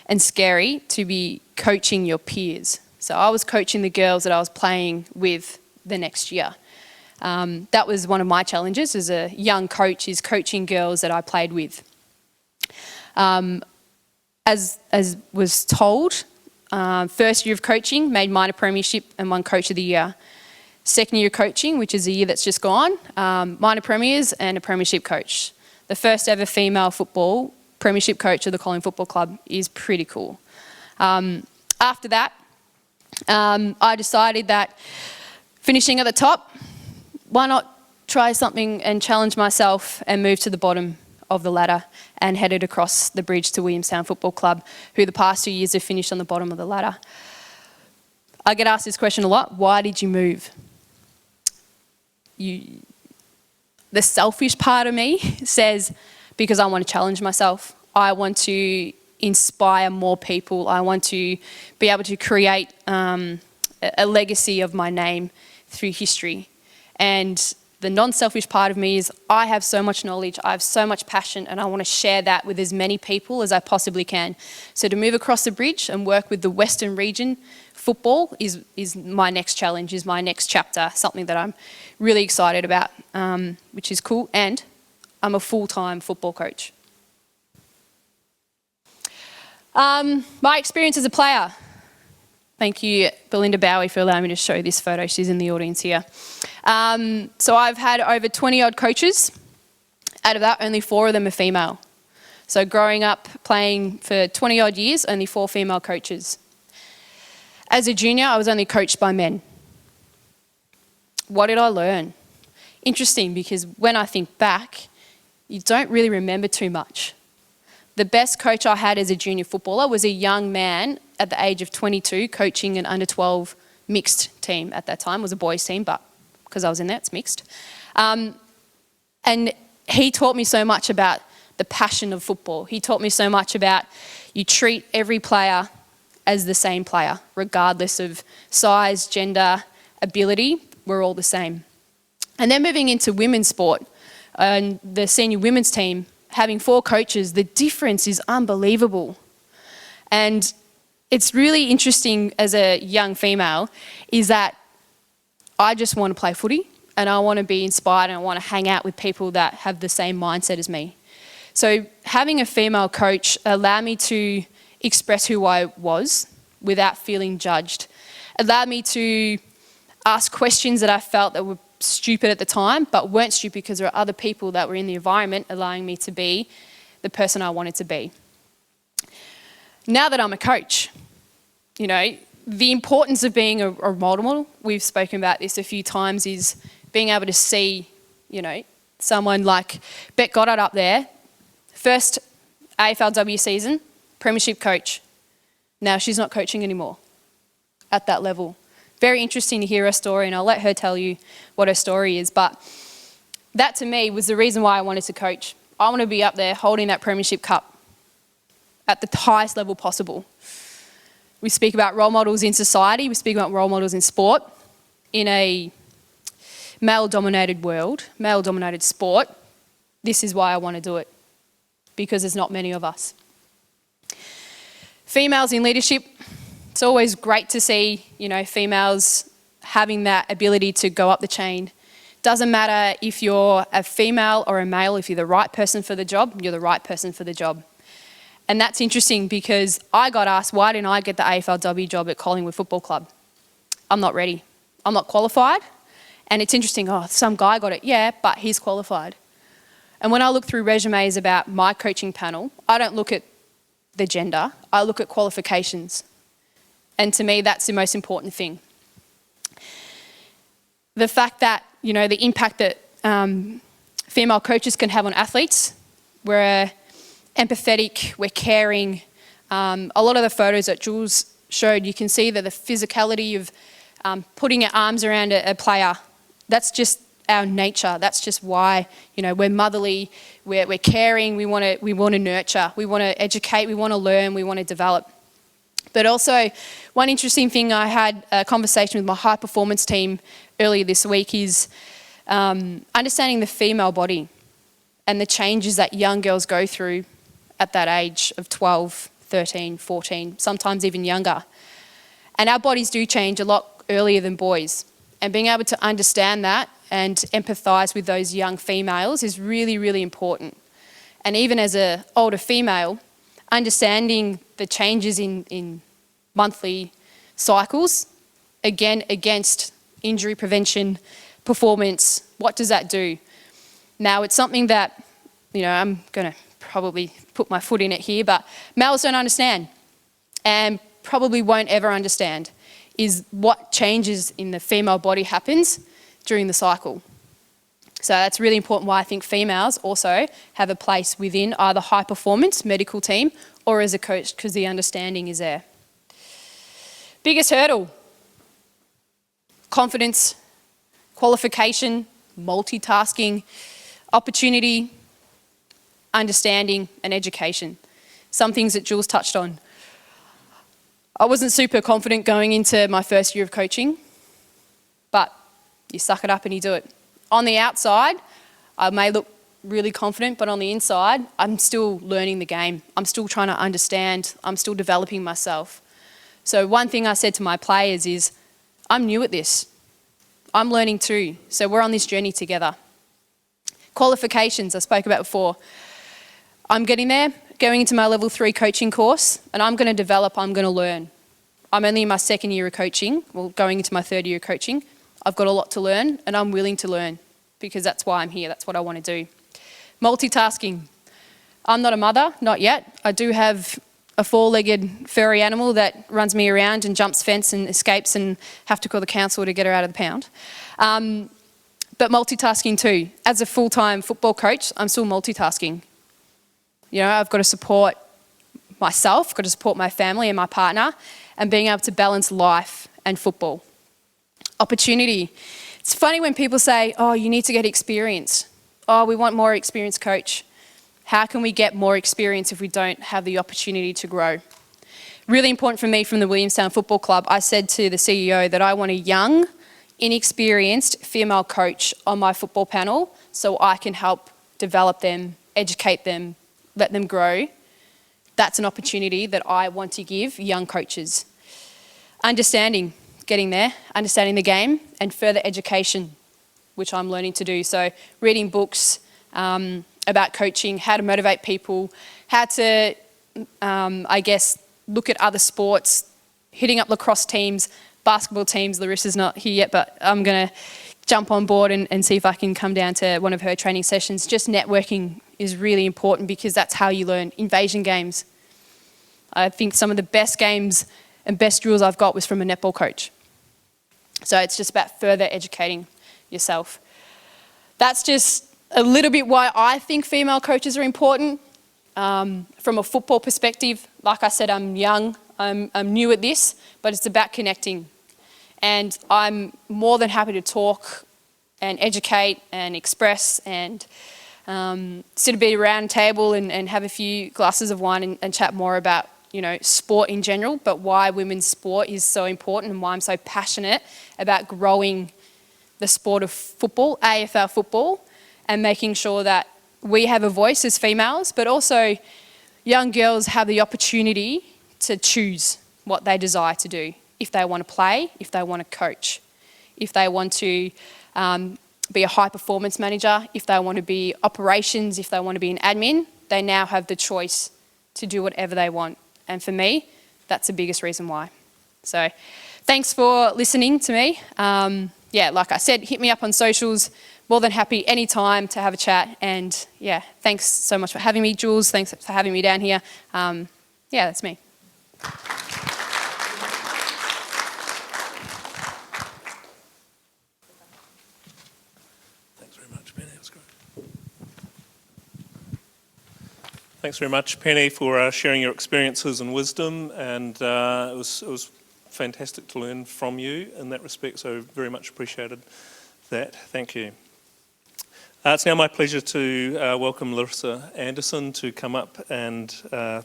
and scary to be coaching your peers. So I was coaching the girls that I was playing with the next year. That was one of my challenges as a young coach, is coaching girls that I played with. As was told, first year of coaching, made minor premiership and won coach of the year. Second year of coaching, which is the year that's just gone, minor premiers and a premiership coach. The first ever female football premiership coach of the Collingwood Football Club is pretty cool. After that, I decided that finishing at the top, why not try something and challenge myself and move to the bottom of the ladder, and headed across the bridge to Williamstown Football Club, who the past 2 years have finished on the bottom of the ladder. I get asked this question a lot: why did you move? The selfish part of me says, because I want to challenge myself. I want to inspire more people. I want to be able to create a legacy of my name through history. And the non-selfish part of me is, I have so much knowledge, I have so much passion, and I want to share that with as many people as I possibly can. So to move across the bridge and work with the Western region football is my next challenge, is my next chapter, something that I'm really excited about, which is cool. And I'm a full-time football coach. My experience as a player. Thank you, Belinda Bowie, for allowing me to show this photo. She's in the audience here. So I've had over 20 odd coaches. Out of that, only 4 of them are female. So growing up playing for 20 odd years, only 4 female coaches. As a junior, I was only coached by men. What did I learn? Interesting, because when I think back, you don't really remember too much. The best coach I had as a junior footballer was a young man at the age of 22 coaching an under-12 mixed team at that time. It was a boys' team, but because I was in there, it's mixed. And he taught me so much about the passion of football. He taught me so much about you treat every player as the same player, regardless of size, gender, ability. We're all the same. And then moving into women's sport and the senior women's team, having 4 coaches, the difference is unbelievable. And it's really interesting as a young female is that I just want to play footy and I want to be inspired and I want to hang out with people that have the same mindset as me. So having a female coach allowed me to express who I was without feeling judged. Allowed me to ask questions that I felt that were stupid at the time, but weren't stupid because there are other people that were in the environment allowing me to be the person I wanted to be. Now that I'm a coach, you know, the importance of being a role model, we've spoken about this a few times, is being able to see, you know, someone like Beck Goddard up there, first AFLW season, premiership coach. Now she's not coaching anymore at that level. Very interesting to hear her story, and I'll let her tell you what her story is. But that to me was the reason why I wanted to coach. I want to be up there holding that premiership cup at the highest level possible. We speak about role models in society, we speak about role models in sport. In a male-dominated world, male-dominated sport, this is why I want to do it, because there's not many of us. Females in leadership, it's always great to see, you know, females having that ability to go up the chain. Doesn't matter if you're a female or a male, if you're the right person for the job, you're the right person for the job. And that's interesting because I got asked, why didn't I get the AFLW job at Collingwood Football Club? I'm not ready. I'm not qualified. And it's interesting, oh, some guy got it. Yeah, but he's qualified. And when I look through resumes about my coaching panel, I don't look at the gender, I look at qualifications. And to me, that's the most important thing. The fact that, you know, the impact that female coaches can have on athletes, we're empathetic, we're caring. A lot of the photos that Jules showed, you can see that the physicality of putting your arms around a player, that's just our nature. That's just why, you know, we're motherly, we're caring, we want to nurture, we want to educate, we want to learn, we want to develop. But also, one interesting thing, I had a conversation with my high performance team earlier this week is understanding the female body and the changes that young girls go through at that age of 12, 13, 14, sometimes even younger. And our bodies do change a lot earlier than boys. And being able to understand that and empathise with those young females is really, really important. And even as an older female, understanding the changes in monthly cycles, again, against injury prevention, performance, what does that do? Now, it's something that, you know, I'm going to probably put my foot in it here, but males don't understand and probably won't ever understand is what changes in the female body happens during the cycle. So that's really important why I think females also have a place within either high performance medical team or as a coach, because the understanding is there. Biggest hurdle: confidence, qualification, multitasking, opportunity, understanding and education. Some things that Jules touched on. I wasn't super confident going into my first year of coaching, but you suck it up and you do it. On the outside, I may look really confident, but on the inside, I'm still learning the game. I'm still trying to understand. I'm still developing myself. So one thing I said to my players is, I'm new at this. I'm learning too. So we're on this journey together. Qualifications, I spoke about before. I'm getting there, going into my level 3 coaching course, and I'm going to develop, I'm going to learn. I'm only in my second year of coaching, well, going into my third year of coaching. I've got a lot to learn, and I'm willing to learn because that's why I'm here. That's what I want to do. Multitasking. I'm not a mother, not yet. I do have a 4-legged furry animal that runs me around and jumps fence and escapes and have to call the council to get her out of the pound. But multitasking too. As a full-time football coach, I'm still multitasking. You know, I've got to support myself, I've got to support my family and my partner, and being able to balance life and football. Opportunity. It's funny when people say, oh, you need to get experience. Oh, we want more experienced coach. How can we get more experience if we don't have the opportunity to grow? Really important for me from the Williamstown Football Club, I said to the CEO that I want a young, inexperienced female coach on my football panel so I can help develop them, educate them, let them grow. That's an opportunity that I want to give young coaches. Understanding, getting there, understanding the game, and further education, which I'm learning to do. So reading books about coaching, how to motivate people, how to, look at other sports, hitting up lacrosse teams, basketball teams. Larissa's not here yet, but I'm going to jump on board and see if I can come down to one of her training sessions. Just networking is really important because that's how you learn. Invasion games. I think some of the best games and best drills I've got was from a netball coach. So it's just about further educating yourself. That's just a little bit why I think female coaches are important. From a football perspective, like I said, I'm young, I'm new at this, but it's about connecting. And I'm more than happy to talk and educate and express and sit a bit around a table and have a few glasses of wine and chat more about, sport in general, but why women's sport is so important and why I'm so passionate about growing the sport of football, AFL football, and making sure that we have a voice as females, but also young girls have the opportunity to choose what they desire to do. If they want to play, if they want to coach, if they want to be a high performance manager, if they want to be operations, if they want to be an admin, they now have the choice to do whatever they want. And for me, that's the biggest reason why. So thanks for listening to me. Like I said, hit me up on socials. More than happy anytime to have a chat. And thanks so much for having me, Jules. Thanks for having me down here. That's me. Thanks very much, Penny. That was great. Thanks very much, Penny, for sharing your experiences and wisdom. And it was fantastic to learn from you in that respect. So very much appreciated that. Thank you. It's now my pleasure to welcome Larissa Anderson to come up and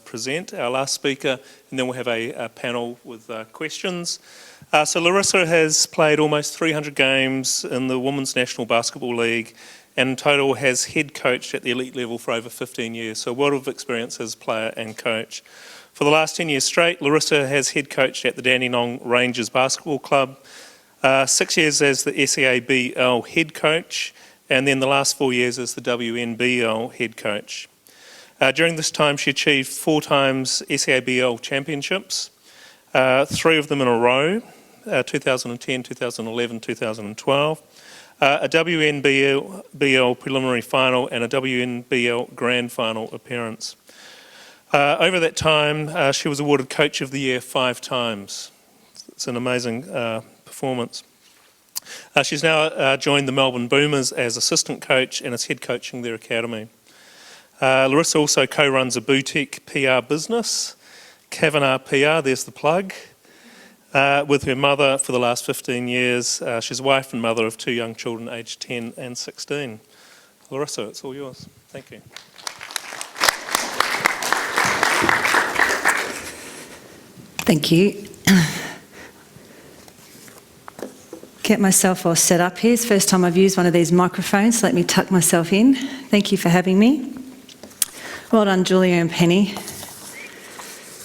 present, our last speaker, and then we'll have a panel with questions. So Larissa has played almost 300 games in the Women's National Basketball League and in total has head coached at the elite level for over 15 years, so a world of experience as player and coach. For the last 10 years straight, Larissa has head coached at the Dandenong Rangers Basketball Club, 6 years as the SEABL head coach, and then the last 4 years as the WNBL head coach. During this time, she achieved 4 times SEABL championships, 3 of them in a row, 2010, 2011, 2012, a WNBL preliminary final and a WNBL grand final appearance. Over that time, she was awarded Coach of the Year 5 times. It's an amazing performance. She's now joined the Melbourne Boomers as assistant coach and is head coaching their academy. Larissa also co-runs a boutique PR business, Kavanagh PR, there's the plug, with her mother for the last 15 years. She's a wife and mother of 2 young children aged 10 and 16. Larissa, it's all yours. Thank you. Thank you. Get myself all set up here. It's the first time I've used one of these microphones, so let me tuck myself in. Thank you for having me. Well done, Julia and Penny.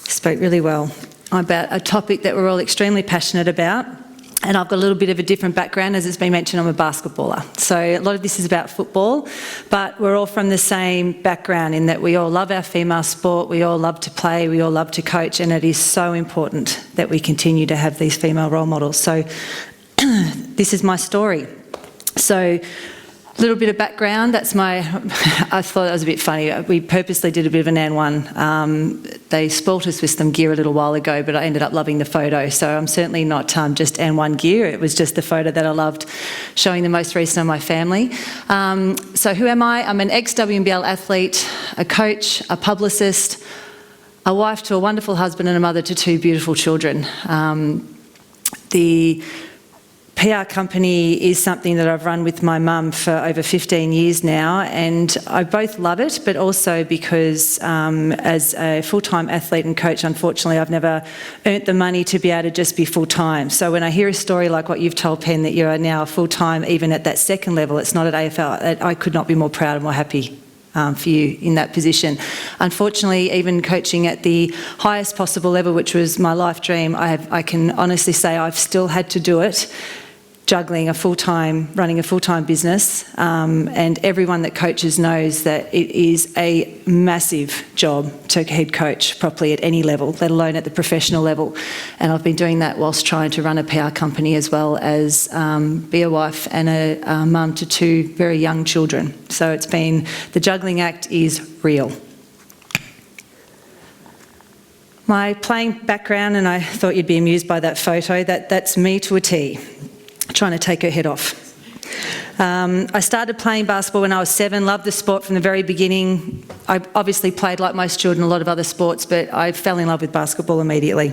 Spoke really well about a topic that we're all extremely passionate about, and I've got a little bit of a different background. As it's been mentioned, I'm a basketballer. So a lot of this is about football, but we're all from the same background in that we all love our female sport, we all love to play, we all love to coach, and it is so important that we continue to have these female role models. So this is my story. So a little bit of background, that's my, I thought that was a bit funny. We purposely did a bit of an N1. They spoilt us with some gear a little while ago, but I ended up loving the photo. So I'm certainly not just N1 gear. It was just the photo that I loved, showing the most recent of my family. So who am I? I'm an ex-WNBL athlete, a coach, a publicist, a wife to a wonderful husband and a mother to 2 beautiful children. The PR company is something that I've run with my mum for over 15 years now, and I both love it, but also because as a full-time athlete and coach, unfortunately, I've never earned the money to be able to just be full-time. So when I hear a story like what you've told, Pen, that you are now full-time even at that second level, it's not at AFL, I could not be more proud and more happy for you in that position. Unfortunately, even coaching at the highest possible level, which was my life dream, I can honestly say I've still had to do it, running a full-time business, and everyone that coaches knows that it is a massive job to head coach properly at any level, let alone at the professional level. And I've been doing that whilst trying to run a PR company as well as be a wife and a mum to 2 very young children. So it's been, the juggling act is real. My playing background, and I thought you'd be amused by that photo, that's me to a T, trying to take her head off. I started playing basketball when I was 7, loved the sport from the very beginning. I obviously played, like most children, a lot of other sports, but I fell in love with basketball immediately.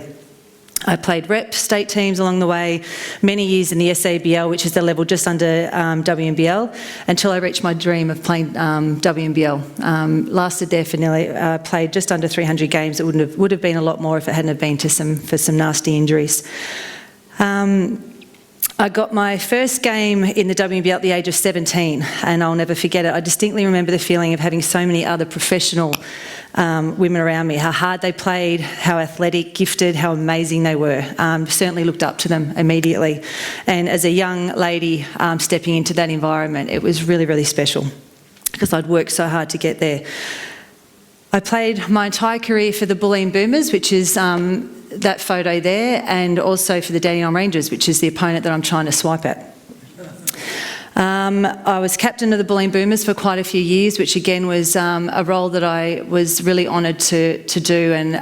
I played rep state teams along the way, many years in the SABL, which is the level just under WNBL, until I reached my dream of playing WNBL. Lasted there for nearly, played just under 300 games. It would have been a lot more if it hadn't have been for some nasty injuries. I got my first game in the WNBL at the age of 17, and I'll never forget it. I distinctly remember the feeling of having so many other professional women around me, how hard they played, how athletic, gifted, how amazing they were. Certainly looked up to them immediately. And as a young lady stepping into that environment, it was really, really special because I'd worked so hard to get there. I played my entire career for the Bulleen Boomers, which is that photo there, and also for the Dandenong Rangers, which is the opponent that I'm trying to swipe at. I was captain of the Bulleen Boomers for quite a few years, which again was a role that I was really honoured to do, and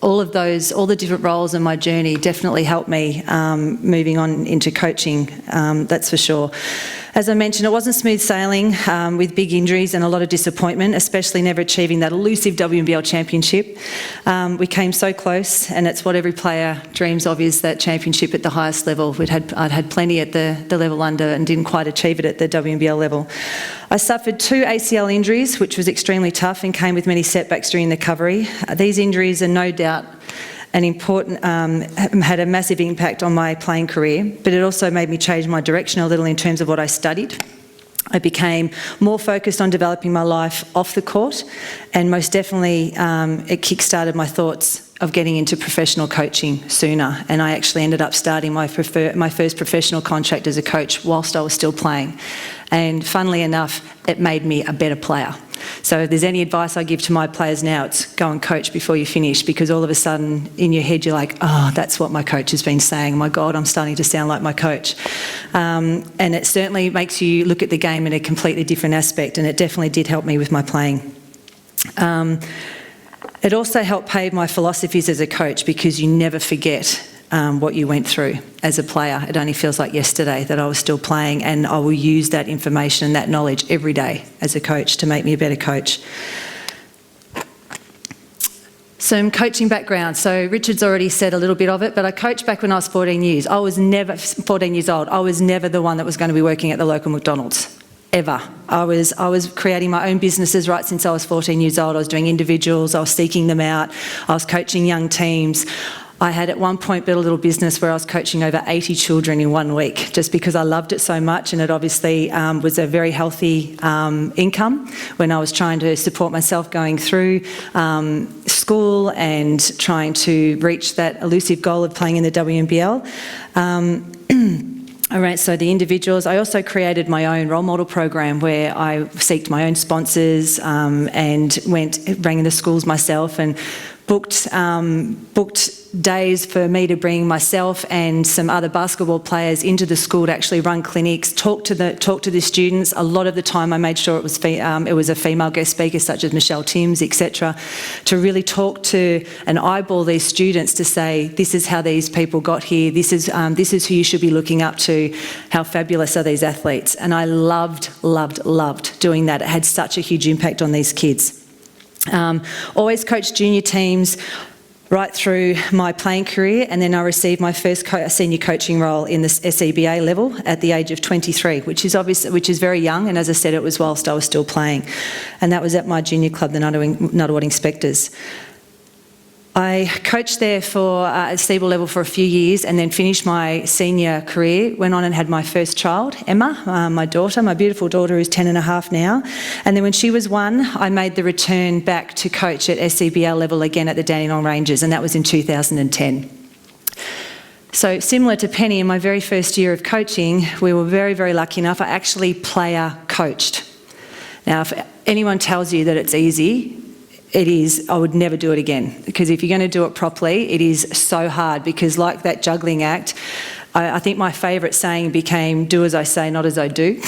all the different roles in my journey definitely helped me moving on into coaching, that's for sure. As I mentioned, it wasn't smooth sailing with big injuries and a lot of disappointment, especially never achieving that elusive WNBL championship. We came so close, and it's what every player dreams of, is that championship at the highest level. I'd had plenty at the level under and didn't quite achieve it at the WNBL level. I suffered 2 ACL injuries, which was extremely tough and came with many setbacks during the recovery. These injuries are no doubt had a massive impact on my playing career, but it also made me change my direction a little in terms of what I studied. I became more focused on developing my life off the court, and most definitely it kick-started my thoughts of getting into professional coaching sooner, and I actually ended up starting my first professional contract as a coach whilst I was still playing. And funnily enough, it made me a better player. So if there's any advice I give to my players now, it's go and coach before you finish, because all of a sudden in your head you're like, oh, that's what my coach has been saying. My God, I'm starting to sound like my coach. And it certainly makes you look at the game in a completely different aspect, and it definitely did help me with my playing. It also helped pave my philosophies as a coach, because you never forget what you went through as a player. It only feels like yesterday that I was still playing, and I will use that information and that knowledge every day as a coach to make me a better coach. Some coaching background. So Richard's already said a little bit of it, but I coached back when I was 14 years. I was never 14 years old. I was never the one that was going to be working at the local McDonald's. Ever. I was creating my own businesses right since I was 14 years old. I was doing individuals, I was seeking them out, I was coaching young teams. I had at one point built a little business where I was coaching over 80 children in 1 week, just because I loved it so much, and it obviously was a very healthy income when I was trying to support myself going through school and trying to reach that elusive goal of playing in the WNBL. All right, so the individuals. I also created my own role model program where I seeked my own sponsors and rang the schools myself and booked days for me to bring myself and some other basketball players into the school to actually run clinics, talk to the students. A lot of the time I made sure it was a female guest speaker such as Michelle Timms, etc., to really talk to and eyeball these students to say, this is how these people got here, this is who you should be looking up to, how fabulous are these athletes. And I loved doing that. It had such a huge impact on these kids. Always coached junior teams. right through my playing career, and then I received my first senior coaching role in the SEBA level at the age of 23, which is very young, and as I said, it was whilst I was still playing, and that was at my junior club, the Nuttawat Spectres. I coached there for at SEBA level for a few years and then finished my senior career, went on and had my first child, Emma, my daughter, my beautiful daughter who's 10 and a half now. And then when she was 1, I made the return back to coach at SEBL level again at the Dandenong Rangers, and that was in 2010. So similar to Penny, in my very first year of coaching, we were very, very lucky enough. I actually player coached. Now, if anyone tells you that it's easy, it is. I would never do it again, because if you're going to do it properly, it is so hard, because like that juggling act, I think my favourite saying became, do as I say, not as I do,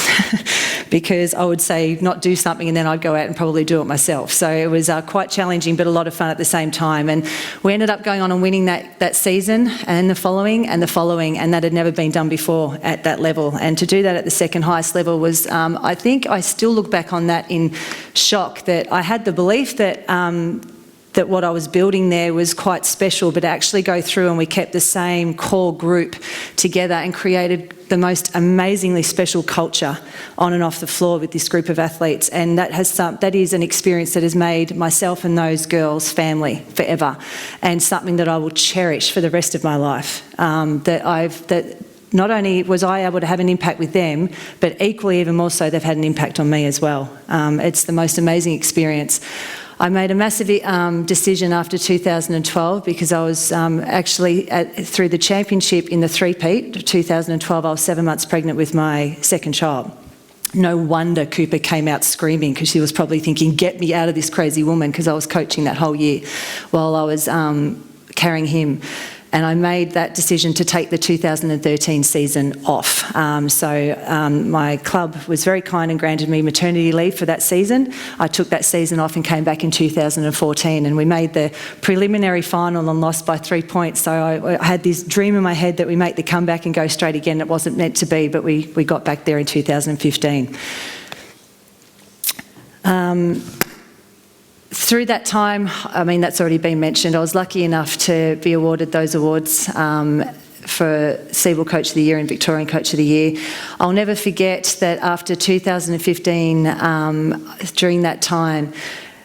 because I would say not do something and then I'd go out and probably do it myself. So it was quite challenging, but a lot of fun at the same time. And we ended up going on and winning that season and the following, and that had never been done before at that level. And to do that at the second highest level was, I think I still look back on that in shock, that I had the belief that that what I was building there was quite special, but actually go through and we kept the same core group together and created the most amazingly special culture on and off the floor with this group of athletes. And that is an experience that has made myself and those girls family forever, and something that I will cherish for the rest of my life. That not only was I able to have an impact with them, but equally, even more so, they've had an impact on me as well. It's the most amazing experience. I made a massive decision after 2012, because I was actually through the championship in the three-peat 2012, I was 7 months pregnant with my second child. No wonder Cooper came out screaming, because she was probably thinking, get me out of this crazy woman, because I was coaching that whole year while I was carrying him. And I made that decision to take the 2013 season off. My club was very kind and granted me maternity leave for that season. I took that season off and came back in 2014, and we made the preliminary final and lost by 3 points. So I had this dream in my head that we make the comeback and go straight again. It wasn't meant to be, but we got back there in 2015. Through that time, I mean, that's already been mentioned, I was lucky enough to be awarded those awards for SEBL Coach of the Year and Victorian Coach of the Year. I'll never forget that after 2015, during that time,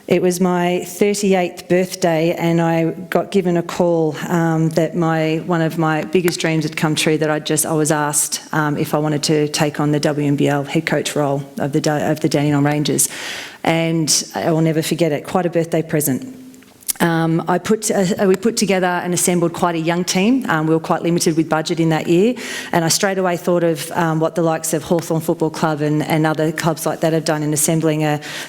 it was my 38th birthday, and I got given a call that one of my biggest dreams had come true, that I was asked if I wanted to take on the WNBL head coach role of the Dandenong Rangers. And I will never forget it, quite a birthday present. We put together and assembled quite a young team. We were quite limited with budget in that year, and I straight away thought of what the likes of Hawthorn Football Club and other clubs like that have done in assembling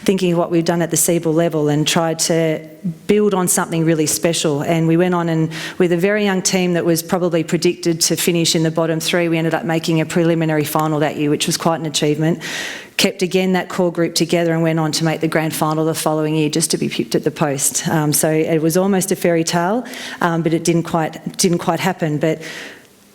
thinking of what we've done at the SEBL level, and tried to build on something really special. And we went on, and with a very young team that was probably predicted to finish in the bottom 3, we ended up making a preliminary final that year, which was quite an achievement. Kept again that core group together and went on to make the grand final the following year, just to be pipped at the post. So it was almost a fairy tale, but it didn't quite happen. But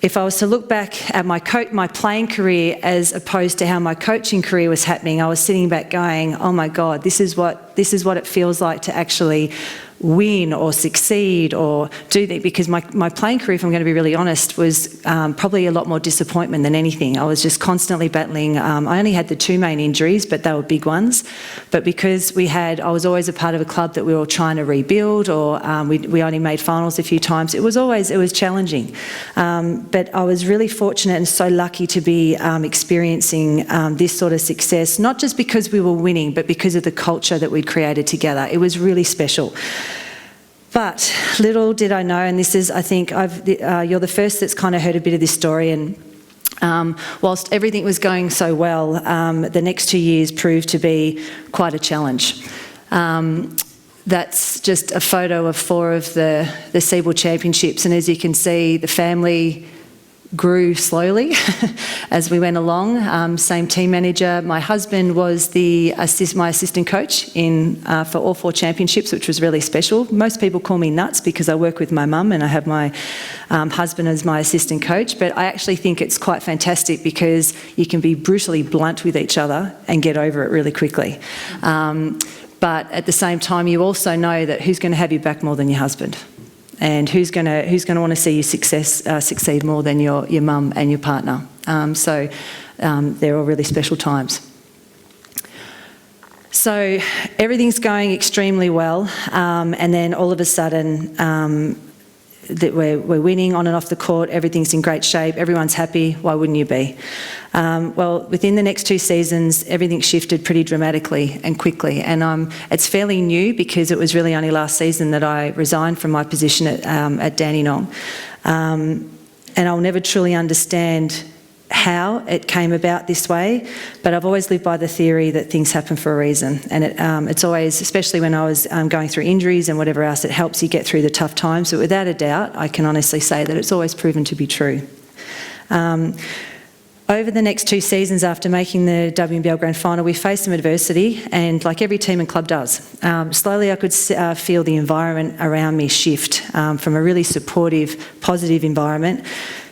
if I was to look back at my playing career as opposed to how my coaching career was happening, I was sitting back going, oh my God, this is what it feels like to actually win or succeed or do that, because my playing career, if I'm going to be really honest, was probably a lot more disappointment than anything. I was just constantly battling. I only had the 2 main injuries, but they were big ones. But because I was always a part of a club that we were trying to rebuild, or we only made finals a few times. It was challenging. But I was really fortunate and so lucky to be experiencing this sort of success, not just because we were winning, but because of the culture that we'd created together. It was really special. But little did I know, and this is, I think, you're the first that's kind of heard a bit of this story, and whilst everything was going so well, the next 2 years proved to be quite a challenge. That's just a photo of 4 of the SEBL championships, and as you can see, the family grew slowly as we went along. Same team manager. My husband was my assistant coach for all 4 championships, which was really special. Most people call me nuts because I work with my mum and I have my husband as my assistant coach, but I actually think it's quite fantastic because you can be brutally blunt with each other and get over it really quickly. But at the same time, you also know that who's going to have your back more than your husband? and who's going to want to see you succeed more than your mum and your partner. So they're all really special times. So everything's going extremely well, and then all of a sudden that we're winning on and off the court, everything's in great shape, everyone's happy. Why wouldn't you be? Well, within the next 2 seasons, everything shifted pretty dramatically and quickly, and it's fairly new because it was really only last season that I resigned from my position at Dandenong, and I'll never truly understand how it came about this way, but I've always lived by the theory that things happen for a reason, and it's always, especially when I was going through injuries and whatever else, it helps you get through the tough times. But without a doubt, I can honestly say that it's always proven to be true. Over the next 2 seasons after making the WNBL Grand Final, we faced some adversity, and like every team and club does. Slowly I could feel the environment around me shift from a really supportive, positive environment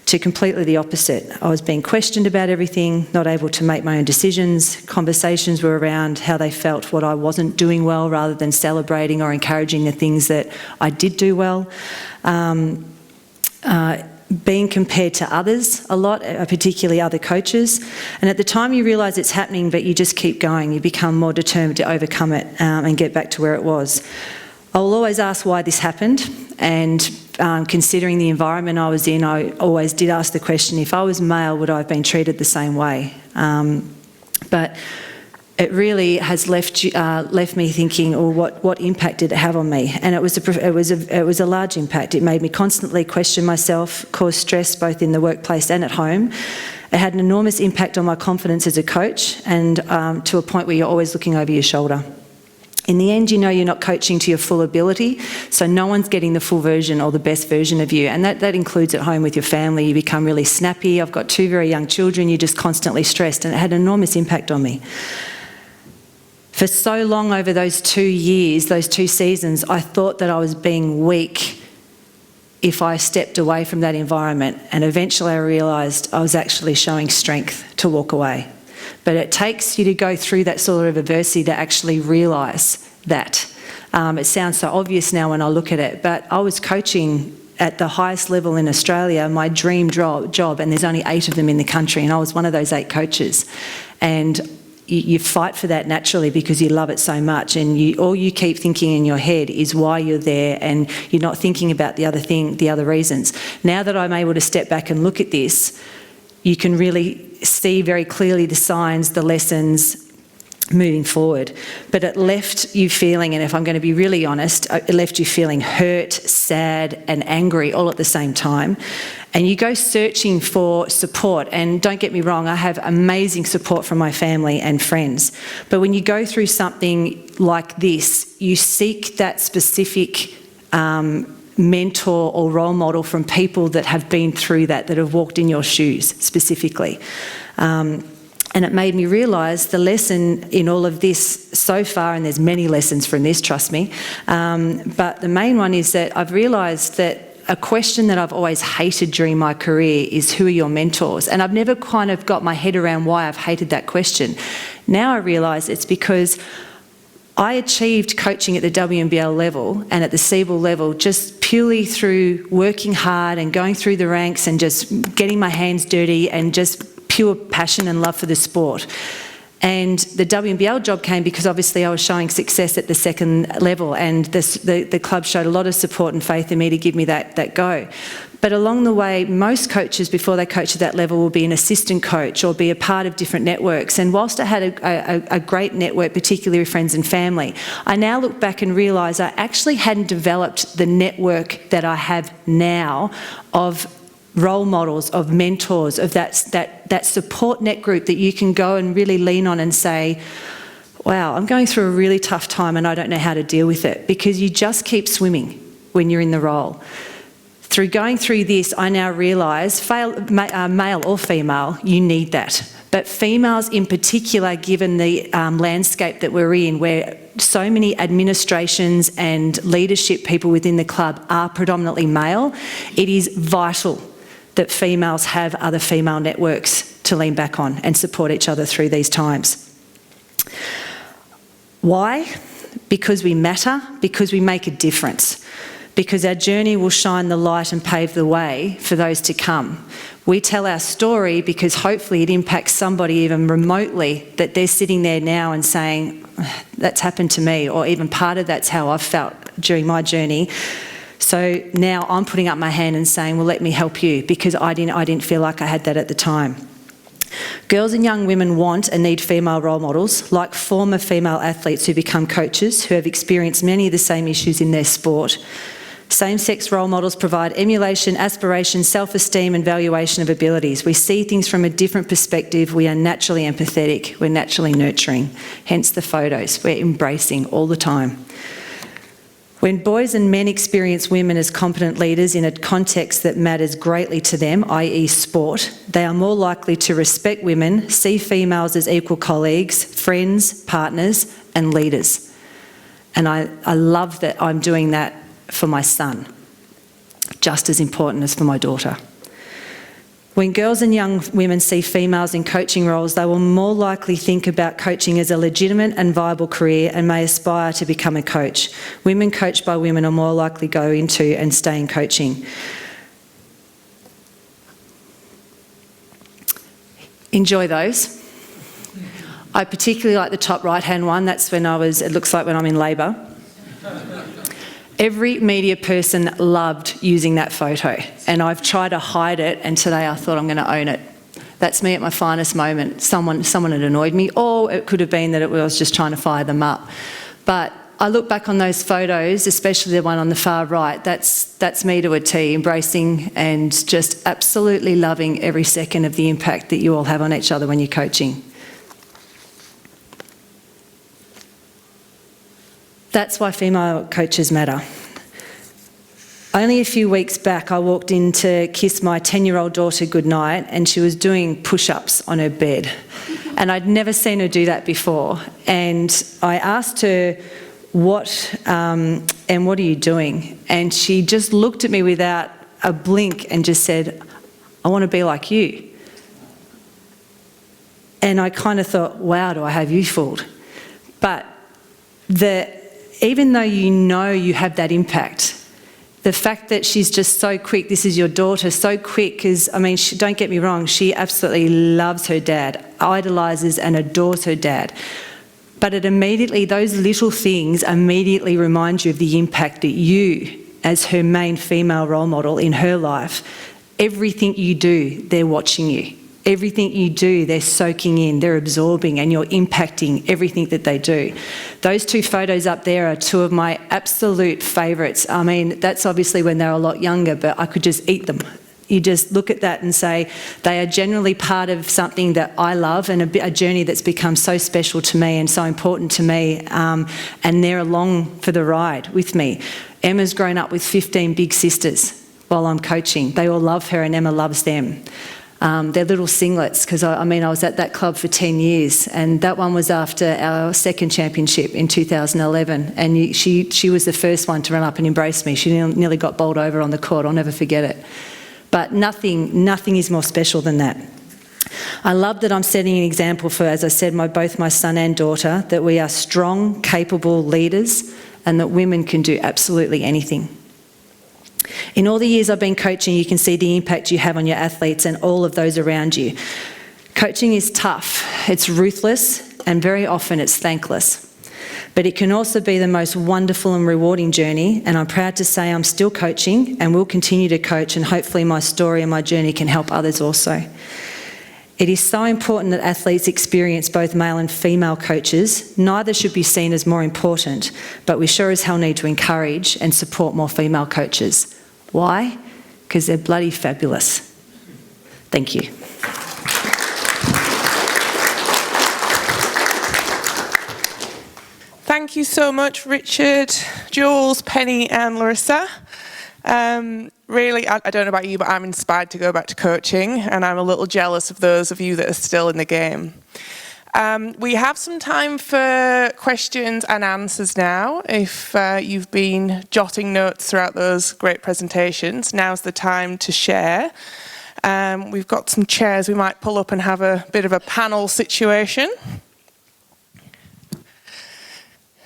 to completely the opposite. I was being questioned about everything, not able to make my own decisions. Conversations were around how they felt what I wasn't doing well, rather than celebrating or encouraging the things that I did do well. Being compared to others a lot, particularly other coaches. And at the time you realise it's happening, but you just keep going. You become more determined to overcome it and get back to where it was. I'll always ask why this happened, and considering the environment I was in, I always did ask the question, if I was male, would I have been treated the same way? But it really has left me thinking, or what impact did it have on me? And it was a large impact. It made me constantly question myself, caused stress both in the workplace and at home. It had an enormous impact on my confidence as a coach, and to a point where you're always looking over your shoulder. In the end, you know you're not coaching to your full ability, so no one's getting the full version or the best version of you, and that includes at home with your family. You become really snappy. I've got 2 very young children. You're just constantly stressed, and it had an enormous impact on me. For so long over those 2 years, those 2 seasons, I thought that I was being weak if I stepped away from that environment, and eventually I realised I was actually showing strength to walk away. But it takes you to go through that sort of adversity to actually realise that. It sounds so obvious now when I look at it, but I was coaching at the highest level in Australia, my dream job, and there's only 8 of them in the country, and I was one of those 8 coaches. And you fight for that naturally because you love it so much, and all you keep thinking in your head is why you're there, and you're not thinking about the other reasons. Now that I'm able to step back and look at this, you can really see very clearly the signs, the lessons moving forward. But it left you feeling, and if I'm going to be really honest, it left you feeling hurt, sad and angry all at the same time. And you go searching for support, and don't get me wrong, I have amazing support from my family and friends. But when you go through something like this, you seek that specific mentor or role model from people that have been through that have walked in your shoes specifically. And it made me realise the lesson in all of this so far, and there's many lessons from this, trust me, but the main one is that I've realised that a question that I've always hated during my career is, who are your mentors? And I've never kind of got my head around why I've hated that question. Now I realise it's because I achieved coaching at the WNBL level and at the Siebel level just purely through working hard and going through the ranks and just getting my hands dirty and just pure passion and love for the sport. And the WNBL job came because obviously I was showing success at the second level, and the club showed a lot of support and faith in me to give me that go. But along the way, most coaches before they coach at that level will be an assistant coach or be a part of different networks. And whilst I had a great network, particularly with friends and family, I now look back and realise I actually hadn't developed the network that I have now of role models, of mentors, of that support net group that you can go and really lean on and say, wow, I'm going through a really tough time and I don't know how to deal with it, because you just keep swimming when you're in the role. Through going through this, I now realise, male or female, you need that. But females in particular, given the landscape that we're in, where so many administrations and leadership people within the club are predominantly male, it is vital that females have other female networks to lean back on and support each other through these times. Why? Because we matter, because we make a difference. because our journey will shine the light and pave the way for those to come. We tell our story because hopefully it impacts somebody even remotely, that they're sitting there now and saying, that's happened to me, or even part of that's how I've felt during my journey. So now I'm putting up my hand and saying, well, let me help you, because I didn't feel like I had that at the time. Girls and young women want and need female role models, like former female athletes who become coaches, who have experienced many of the same issues in their sport. Same-sex role models provide emulation, aspiration, self-esteem and valuation of abilities. We see things from a different perspective. We are naturally empathetic. We're naturally nurturing. Hence the photos. We're embracing all the time. When boys and men experience women as competent leaders in a context that matters greatly to them, i.e. sport, they are more likely to respect women, see females as equal colleagues, friends, partners and leaders. And I love that I'm doing that for my son, just as important as for my daughter. When girls and young women see females in coaching roles, they will more likely think about coaching as a legitimate and viable career and may aspire to become a coach. Women coached by women are more likely to go into and stay in coaching. Enjoy those. I particularly like the top right-hand one. That's when it looks like when I'm in labour. Every media person loved using that photo, and I've tried to hide it, and today I thought I'm going to own it. That's me at my finest moment. Someone had annoyed me, or it could have been that I was just trying to fire them up. But I look back on those photos, especially the one on the far right, that's me to a T, embracing and just absolutely loving every second of the impact that you all have on each other when you're coaching. That's why female coaches matter. Only a few weeks back, I walked in to kiss my 10-year-old daughter goodnight, and she was doing push-ups on her bed. And I'd never seen her do that before. And I asked her, what are you doing? And she just looked at me without a blink and just said, I want to be like you. And I kind of thought, wow, do I have you fooled? But even though you know you have that impact, the fact that she's just so quick, this is your daughter, so quick, because, I mean, don't get me wrong, she absolutely loves her dad, idolises and adores her dad. But those little things immediately remind you of the impact that you, as her main female role model in her life, everything you do, they're watching you. Everything you do, they're soaking in, they're absorbing, and you're impacting everything that they do. Those two photos up there are two of my absolute favourites. I mean, that's obviously when they're a lot younger, but I could just eat them. You just look at that and say, they are generally part of something that I love and a journey that's become so special to me and so important to me, and they're along for the ride with me. Emma's grown up with 15 big sisters while I'm coaching. They all love her and Emma loves them. They're little singlets, because I was at that club for 10 years, and that one was after our second championship in 2011, and she was the first one to run up and embrace me. She nearly got bowled over on the court. I'll never forget it. But nothing is more special than that. I love that I'm setting an example for, as I said, both my son and daughter, that we are strong, capable leaders and that women can do absolutely anything. In all the years I've been coaching, you can see the impact you have on your athletes and all of those around you. Coaching is tough, it's ruthless, and very often it's thankless. But it can also be the most wonderful and rewarding journey, and I'm proud to say I'm still coaching and will continue to coach, and hopefully my story and my journey can help others also. It is so important that athletes experience both male and female coaches. Neither should be seen as more important, but we sure as hell need to encourage and support more female coaches. Why? Because they're bloody fabulous. Thank you. Thank you so much, Richard, Jules, Penny and Larissa. Really, I don't know about you, but I'm inspired to go back to coaching, and I'm a little jealous of those of you that are still in the game. We have some time for questions and answers now. If you've been jotting notes throughout those great presentations, now's the time to share. We've got some chairs we might pull up and have a bit of a panel situation.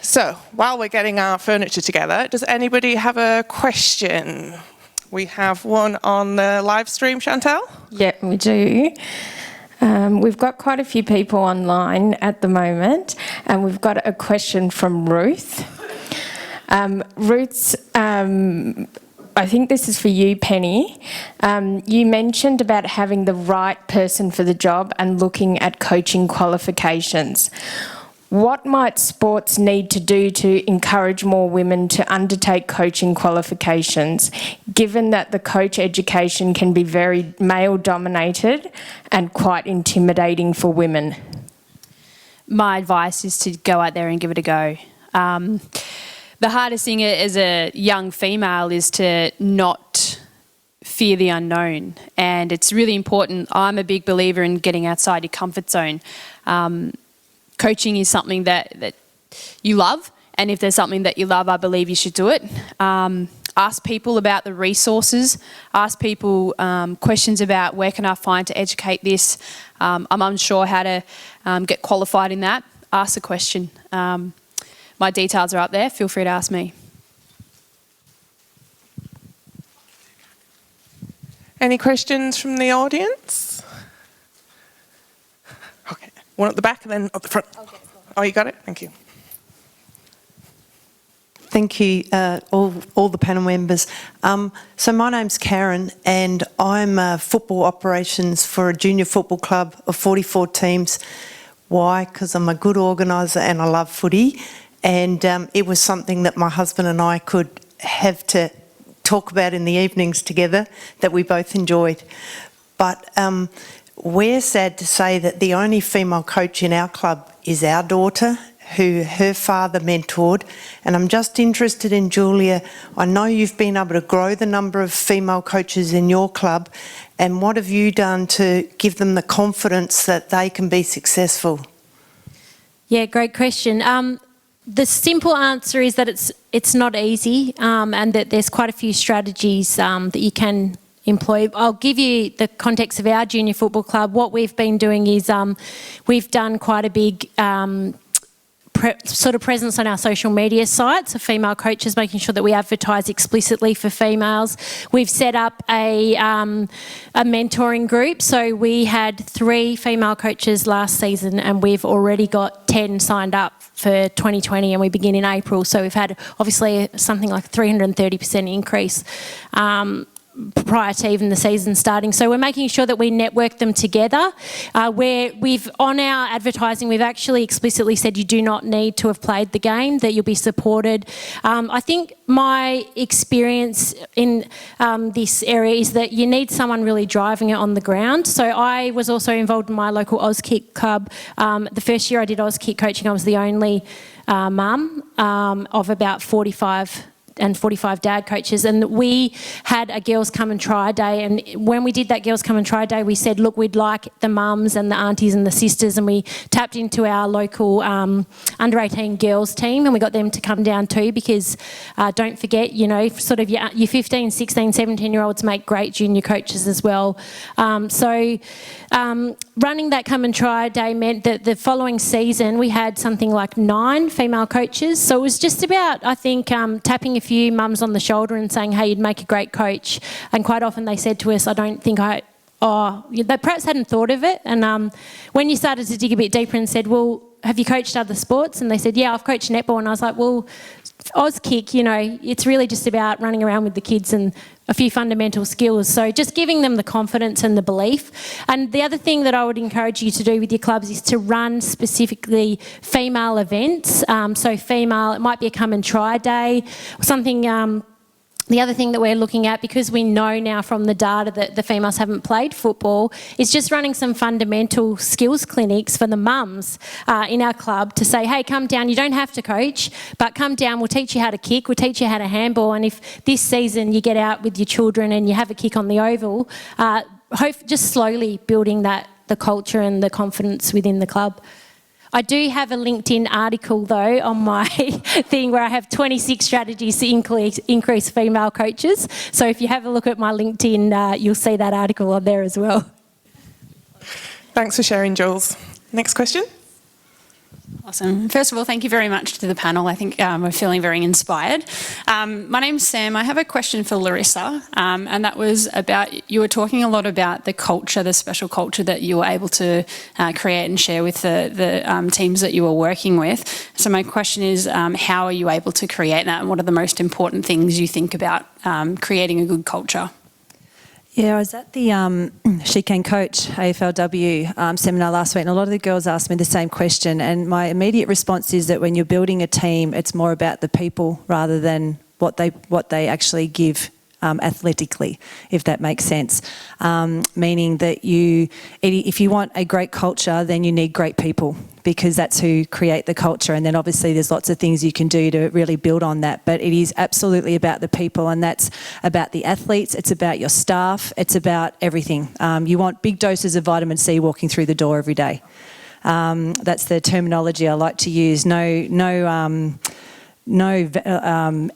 So, while we're getting our furniture together, does anybody have a question? We have one on the live stream, Chantel? Yeah, we do. We've got quite a few people online at the moment, and we've got a question from Ruth. Ruth's, I think this is for you, Penny. You mentioned about having the right person for the job and looking at coaching qualifications. What might sports need to do to encourage more women to undertake coaching qualifications, given that the coach education can be very male-dominated and quite intimidating for women? My advice is to go out there and give it a go. The hardest thing as a young female is to not fear the unknown, and it's really important. I'm a big believer in getting outside your comfort zone. Coaching is something that you love, and if there's something that you love, I believe you should do it. Ask people about the resources, ask people questions about where can I find to educate this. I'm unsure how to get qualified in that. Ask the question. My details are up there, feel free to ask me. Any questions from the audience? Okay, one at the back and then at the front. Oh, you got it? Thank you. Thank you, all the panel members. So my name's Karen, and I'm football operations for a junior football club of 44 teams. Why? Because I'm a good organiser and I love footy, and it was something that my husband and I could have to talk about in the evenings together that we both enjoyed. But we're sad to say that the only female coach in our club is our daughter, who her father mentored. And I'm just interested in, Julia, I know you've been able to grow the number of female coaches in your club, and what have you done to give them the confidence that they can be successful? Yeah, great question. The simple answer is that it's not easy, and that there's quite a few strategies that you can employ. I'll give you the context of our junior football club. What we've been doing is we've done quite a big sort of presence on our social media sites of female coaches, making sure that we advertise explicitly for females. We've set up a mentoring group. So we had 3 female coaches last season, and we've already got 10 signed up for 2020, and we begin in April. So we've had obviously something like a 330% increase prior to even the season starting. So we're making sure that we network them together. On our advertising, we've actually explicitly said you do not need to have played the game, that you'll be supported. I think my experience in this area is that you need someone really driving it on the ground. So I was also involved in my local Auskick club. The first year I did Auskick coaching, I was the only mum of about 45 dad coaches, and we had a girls come and try day, and when we did that girls come and try day, we said, look, we'd like the mums and the aunties and the sisters, and we tapped into our local under 18 girls team, and we got them to come down too, because don't forget, you know, sort of your 15, 16, 17 year olds make great junior coaches as well. Running that come and try day meant that the following season we had something like 9 female coaches. So it was just about, I think, tapping a few mums on the shoulder and saying, hey, you'd make a great coach. And quite often they said to us, I don't think they perhaps hadn't thought of it. And when you started to dig a bit deeper and said, well, have you coached other sports? And they said, yeah, I've coached netball. And I was like, well, Auskick, you know, it's really just about running around with the kids and a few fundamental skills. So just giving them the confidence and the belief. And the other thing that I would encourage you to do with your clubs is to run specifically female events. So female, it might be a come and try day or something. The other thing that we're looking at, because we know now from the data that the females haven't played football, is just running some fundamental skills clinics for the mums in our club to say, hey, come down, you don't have to coach, but come down, we'll teach you how to kick, we'll teach you how to handball, and if this season you get out with your children and you have a kick on the oval, just slowly building the culture and the confidence within the club. I do have a LinkedIn article, though, on my thing where I have 26 strategies to increase female coaches. So if you have a look at my LinkedIn, you'll see that article on there as well. Thanks for sharing, Jules. Next question. Awesome. First of all, thank you very much to the panel. I think we're feeling very inspired. My name's Sam. I have a question for Larissa, and that was about, you were talking a lot about the culture, the special culture that you were able to create and share with the teams that you were working with. So my question is, how are you able to create that, and what are the most important things you think about creating a good culture? Yeah, I was at the She Can Coach AFLW seminar last week, and a lot of the girls asked me the same question, and my immediate response is that when you're building a team, it's more about the people rather than what they actually give athletically, if that makes sense. Meaning that if you want a great culture, then you need great people, because that's who create the culture. And then obviously there's lots of things you can do to really build on that. But it is absolutely about the people, and that's about the athletes, it's about your staff, it's about everything. You want big doses of vitamin C walking through the door every day. That's the terminology I like to use. No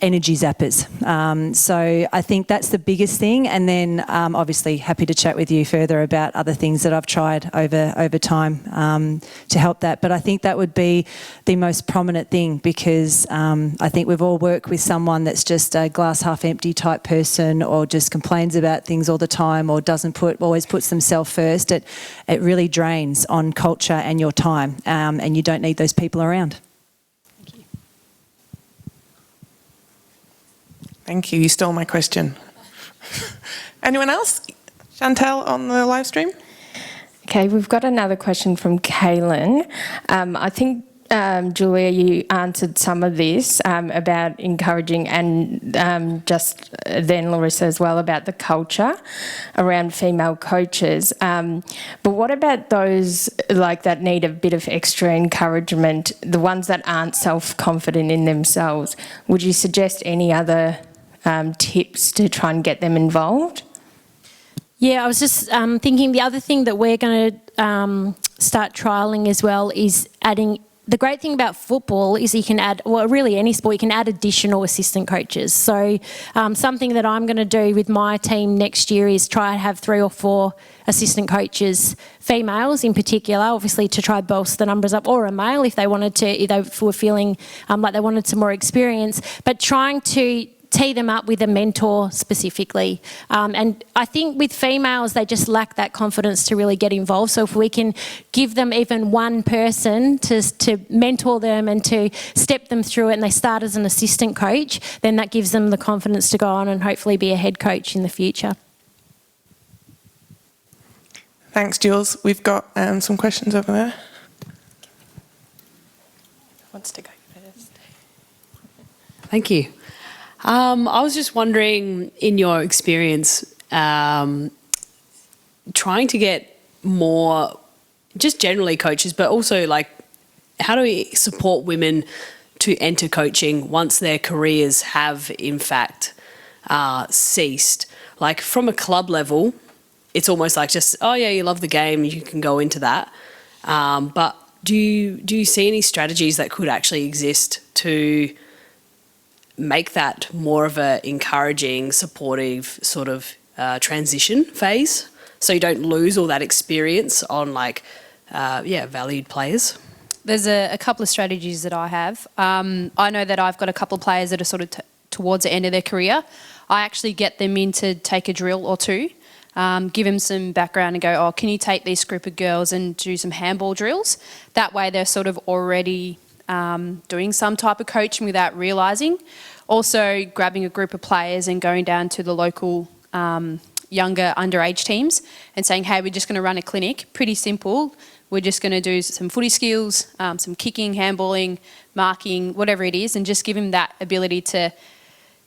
energy zappers. So I think that's the biggest thing, and then obviously happy to chat with you further about other things that I've tried over time to help that. But I think that would be the most prominent thing, because I think we've all worked with someone that's just a glass half empty type person, or just complains about things all the time, or always puts themselves first. It really drains on culture and your time, and you don't need those people around. Thank you. You stole my question. Anyone else? Chantal on the live stream? Okay, we've got another question from Kaylin. I think, Julia, you answered some of this about encouraging, and just then Larissa as well, about the culture around female coaches. But what about those that need a bit of extra encouragement, the ones that aren't self-confident in themselves? Would you suggest any other tips to try and get them involved? Yeah, I was just thinking the other thing that we're going to start trialling as well is adding. The great thing about football is you can add, well, really any sport, you can add additional assistant coaches. So something that I'm going to do with my team next year is try and have 3 or 4 assistant coaches, females in particular, obviously to try bolster the numbers up, or a male if they wanted to, if they were feeling like they wanted some more experience, but trying to tee them up with a mentor specifically. And I think with females, they just lack that confidence to really get involved. So if we can give them even one person to mentor them and to step them through it, and they start as an assistant coach, then that gives them the confidence to go on and hopefully be a head coach in the future. Thanks, Jules. We've got some questions over there. Who wants to go first? Thank you. I was just wondering, in your experience, trying to get more, just generally coaches, but also how do we support women to enter coaching once their careers have in fact ceased? Like from a club level, it's almost like just, oh yeah, you love the game, you can go into that. But do you see any strategies that could actually exist to make that more of a encouraging, supportive sort of transition phase, so you don't lose all that experience on valued players? There's a couple of strategies that I have. I know that I've got a couple of players that are sort of towards the end of their career. I actually get them in to take a drill or two, give them some background and go, oh, can you take this group of girls and do some handball drills? That way they're sort of already doing some type of coaching without realising. Also grabbing a group of players and going down to the local younger underage teams and saying, hey, we're just going to run a clinic, pretty simple. We're just going to do some footy skills, some kicking, handballing, marking, whatever it is, and just give them that ability to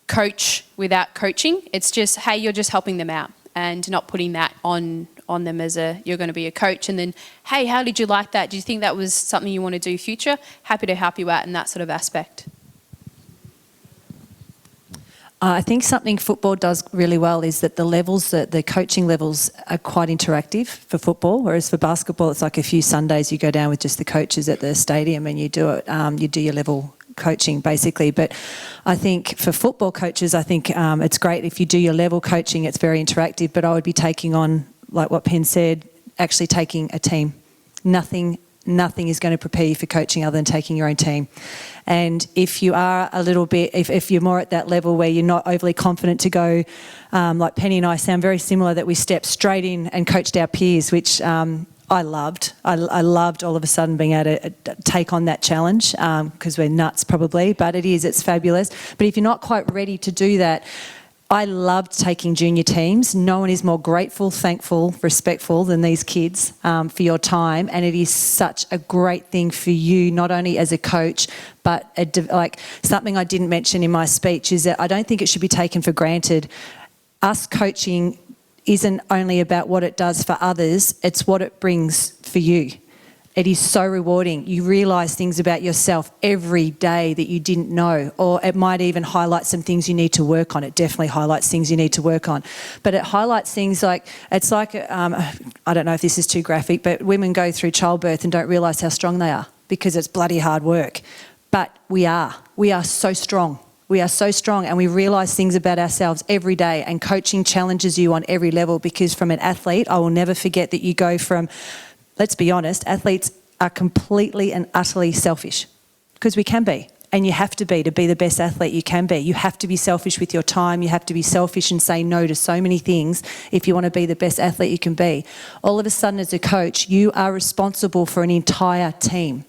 coach without coaching. It's just, hey, you're just helping them out and not putting that on them as you're going to be a coach. And then, hey, how did you like that? Do you think that was something you want to do future? Happy to help you out in that sort of aspect. I think something football does really well is that the coaching levels are quite interactive for football, whereas for basketball it's like a few Sundays you go down with just the coaches at the stadium and you do it, you do your level coaching basically. But I think for football coaches, I think it's great if you do your level coaching, it's very interactive, but I would be taking on, like what Penn said, actually taking a team. Nothing nothing is going to prepare you for coaching other than taking your own team. And if you are a little bit, if you're more at that level where you're not overly confident to go, like Penny and I sound very similar, that we stepped straight in and coached our peers, which I loved. I loved all of a sudden being able to take on that challenge, because we're nuts probably, but it's fabulous. But if you're not quite ready to do that, I loved taking junior teams. No one is more grateful, thankful, respectful than these kids for your time, and it is such a great thing for you, not only as a coach, but like something I didn't mention in my speech is that I don't think it should be taken for granted. Us coaching isn't only about what it does for others, it's what it brings for you. It is so rewarding. You realise things about yourself every day that you didn't know, or it might even highlight some things you need to work on. It definitely highlights things you need to work on. But it highlights things like, it's like, I don't know if this is too graphic, but women go through childbirth and don't realise how strong they are because it's bloody hard work. But we are so strong. We are so strong, and we realise things about ourselves every day, and coaching challenges you on every level, because from an athlete, I will never forget that you go from, let's be honest, athletes are completely and utterly selfish, because we can be, and you have to be the best athlete you can be. You have to be selfish with your time, you have to be selfish and say no to so many things if you want to be the best athlete you can be. All of a sudden as a coach, you are responsible for an entire team,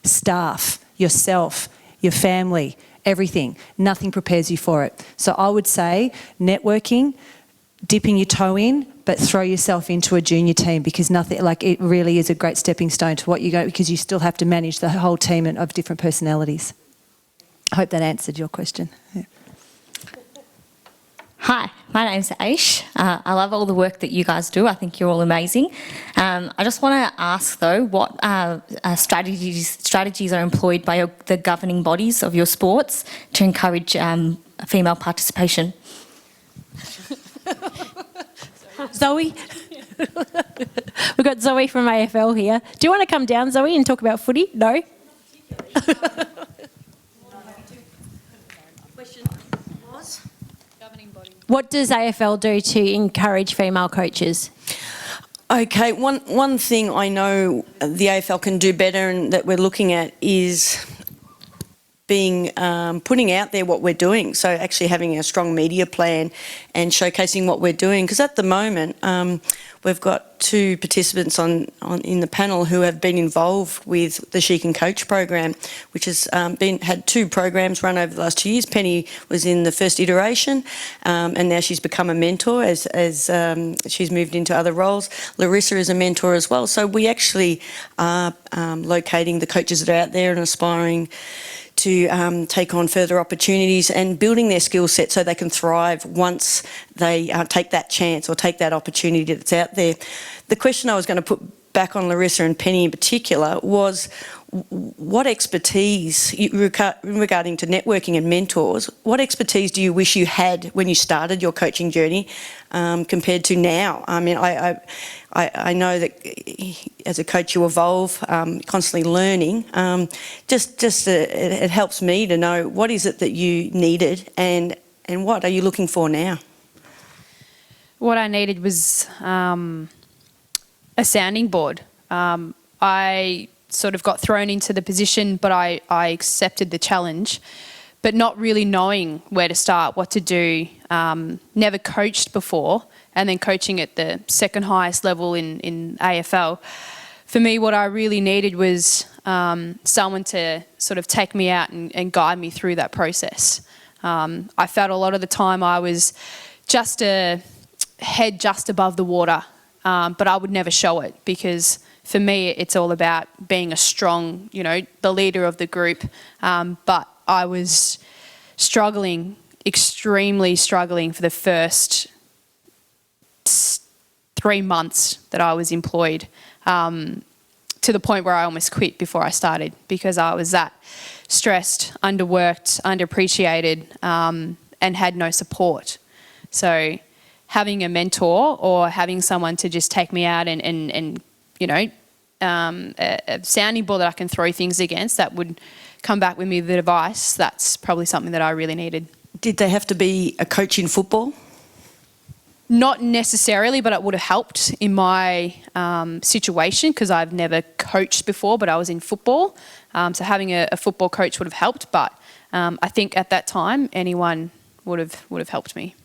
staff, yourself, your family, everything. Nothing prepares you for it. So I would say networking, dipping your toe in, but throw yourself into a junior team, because nothing, like, it really is a great stepping stone to what you go, because you still have to manage the whole team of different personalities. I hope that answered your question. Yeah. Hi, my name's Aish. I love all the work that you guys do. I think you're all amazing. I just want to ask though, what strategies are employed by the governing bodies of your sports to encourage female participation? Zoe? We've got Zoe from AFL here. Do you want to come down, Zoe, and talk about footy? No? What does AFL do to encourage female coaches? Okay, one thing I know the AFL can do better and that we're looking at is putting out there what we're doing. So actually having a strong media plan and showcasing what we're doing. Because at the moment, we've got two participants in the panel who have been involved with the She Can Coach program, which has had two programs run over the last 2 years. Penny was in the first iteration, and now she's become a mentor as she's moved into other roles. Larissa is a mentor as well. So we actually are locating the coaches that are out there and aspiring to take on further opportunities and building their skill set so they can thrive once they take that chance or take that opportunity that's out there. The question I was going to put back on Larissa and Penny in particular was, what expertise, regarding to networking and mentors, what expertise do you wish you had when you started your coaching journey compared to now? I mean, I know that as a coach you evolve, constantly learning. It helps me to know what is it that you needed and what are you looking for now? What I needed was a sounding board. I sort of got thrown into the position, but I accepted the challenge, but not really knowing where to start, what to do. Never coached before, and then coaching at the second highest level in AFL. For me, what I really needed was someone to sort of take me out and guide me through that process. I felt a lot of the time I was just a head just above the water, but I would never show it, because for me it's all about being a strong, the leader of the group. But I was extremely struggling for the first 3 months that I was employed, to the point where I almost quit before I started, because I was that stressed, underworked, underappreciated, and had no support. So having a mentor or having someone to just take me out and a sounding board that I can throw things against that would come back with me with advice, that's probably something that I really needed. Did they have to be a coach in football? Not necessarily, but it would have helped in my situation because I've never coached before, but I was in football. So having a football coach would have helped, but I think at that time anyone would have helped me.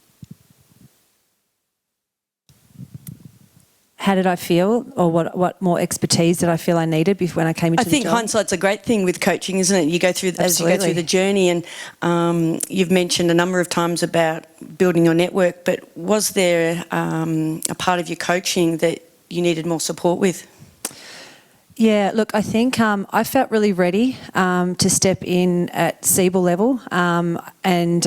How did I feel, or what more expertise did I feel I needed before when I came into the job? I think hindsight's a great thing with coaching, isn't it? You go through as you go through the journey, and you've mentioned a number of times about building your network. But was there a part of your coaching that you needed more support with? Yeah, look, I think I felt really ready to step in at Siebel level, and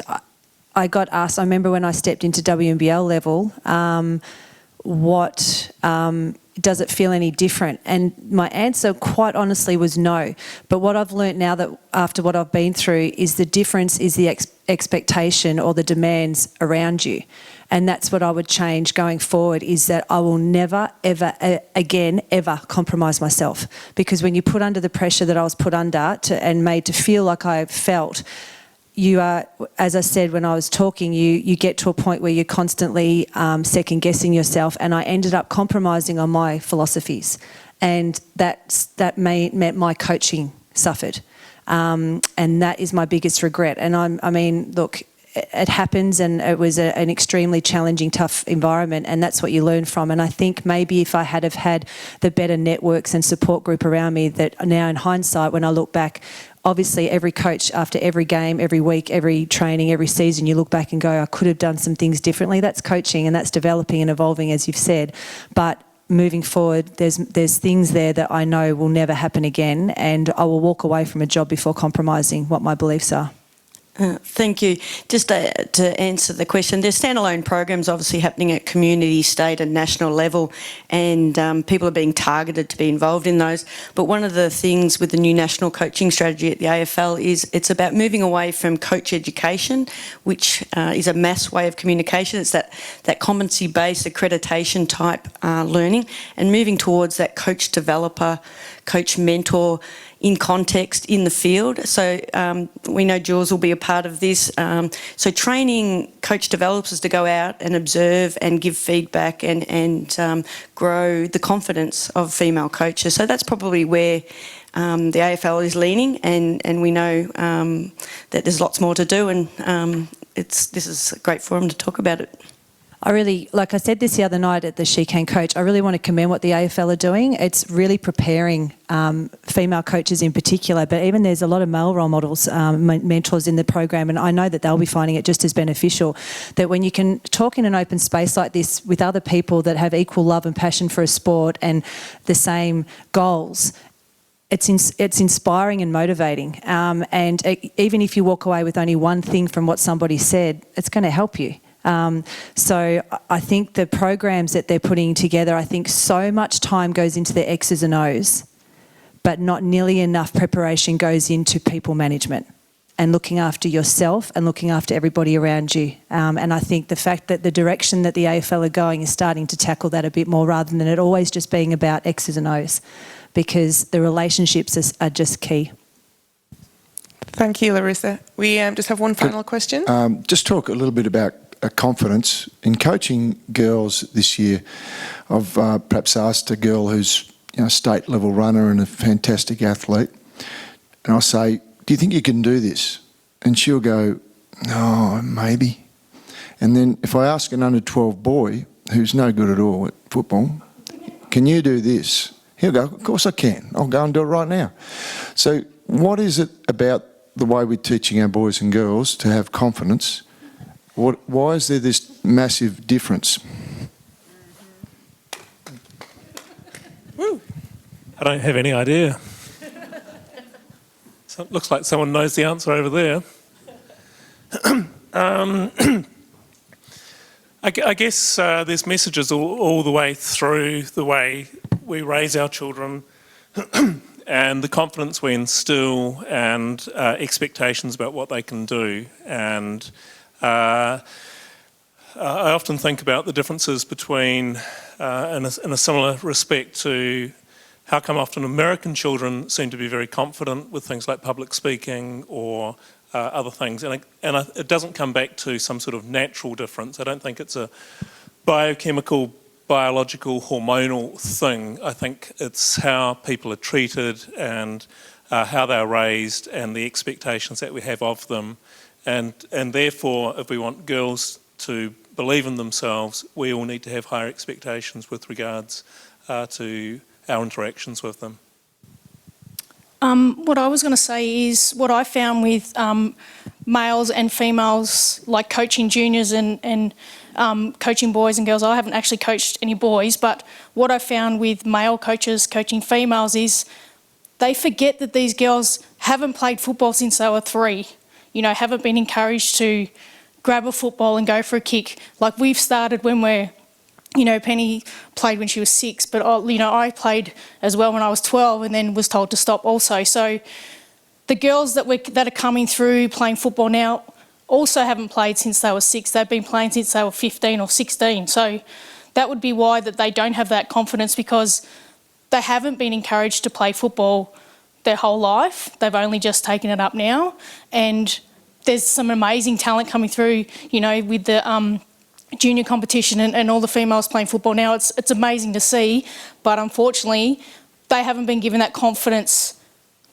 I got asked. I remember when I stepped into WNBL level. What does it feel any different? And my answer quite honestly was no. But what I've learnt now, that after what I've been through, is the difference is the expectation or the demands around you. And that's what I would change going forward, is that I will never, ever, again, ever compromise myself. Because when you're put under the pressure that I was put under and made to feel like I felt, you are, as I said when I was talking, you get to a point where you're constantly second-guessing yourself, and I ended up compromising on my philosophies, and that meant my coaching suffered, and that is my biggest regret. And I mean, look, it happens, and it was an extremely challenging, tough environment, and that's what you learn from. And I think maybe if I had have had the better networks and support group around me, that now in hindsight, when I look back, obviously every coach after every game, every week, every training, every season, you look back and go, I could have done some things differently. That's coaching, and that's developing and evolving, as you've said. But moving forward, there's things there that I know will never happen again, and I will walk away from a job before compromising what my beliefs are. Thank you. Just to answer the question, there's standalone programs obviously happening at community, state and national level, and people are being targeted to be involved in those. But one of the things with the new national coaching strategy at the AFL is it's about moving away from coach education, which is a mass way of communication. It's that competency-based accreditation type learning, and moving towards that coach developer, coach mentor, in context, in the field. So we know Jules will be a part of this. So training coach developers to go out and observe and give feedback and grow the confidence of female coaches. So that's probably where the AFL is leaning, and we know that there's lots more to do, and this is a great forum to talk about it. I really, like I said this the other night at the She Can Coach, I really want to commend what the AFL are doing. It's really preparing female coaches in particular, but even there's a lot of male role models, mentors in the program, and I know that they'll be finding it just as beneficial, that when you can talk in an open space like this with other people that have equal love and passion for a sport and the same goals, it's inspiring and motivating. And even if you walk away with only one thing from what somebody said, it's going to help you. So I think the programs that they're putting together, I think so much time goes into the X's and O's, but not nearly enough preparation goes into people management and looking after yourself and looking after everybody around you. And I think the fact that the direction that the AFL are going is starting to tackle that a bit more, rather than it always just being about X's and O's, because the relationships are just key. Thank you, Larissa. We just have one final question. Just talk a little bit about confidence in coaching girls this year. I've perhaps asked a girl who's a state level runner and a fantastic athlete, and I'll say, do you think you can do this? And she'll go, oh, maybe. And then if I ask an under 12 boy who's no good at all at football, can you do this? He'll go, of course I can. I'll go and do it right now. So what is it about the way we're teaching our boys and girls to have confidence? Why is there this massive difference? I don't have any idea. So it looks like someone knows the answer over there. I guess there's messages all the way through the way we raise our children and the confidence we instill and expectations about what they can do. And I often think about the differences between, in a similar respect to how come often American children seem to be very confident with things like public speaking or other things, and it doesn't come back to some sort of natural difference. I don't think it's a biochemical, biological, hormonal thing. I think it's how people are treated and how they're raised and the expectations that we have of them. And therefore, if we want girls to believe in themselves, we all need to have higher expectations with regards to our interactions with them. What I was going to say is what I found with males and females, like coaching juniors and coaching boys and girls. I haven't actually coached any boys, but what I found with male coaches coaching females is they forget that these girls haven't played football since they were 3, haven't been encouraged to grab a football and go for a kick. Like we've started when we're, Penny played when she was 6, but I played as well when I was 12 and then was told to stop also. So the girls that are coming through playing football now also haven't played since they were 6. They've been playing since they were 15 or 16. So that would be why that they don't have that confidence, because they haven't been encouraged to play football their whole life. They've only just taken it up now. And there's some amazing talent coming through, with the junior competition and all the females playing football now. It's amazing to see, but unfortunately they haven't been given that confidence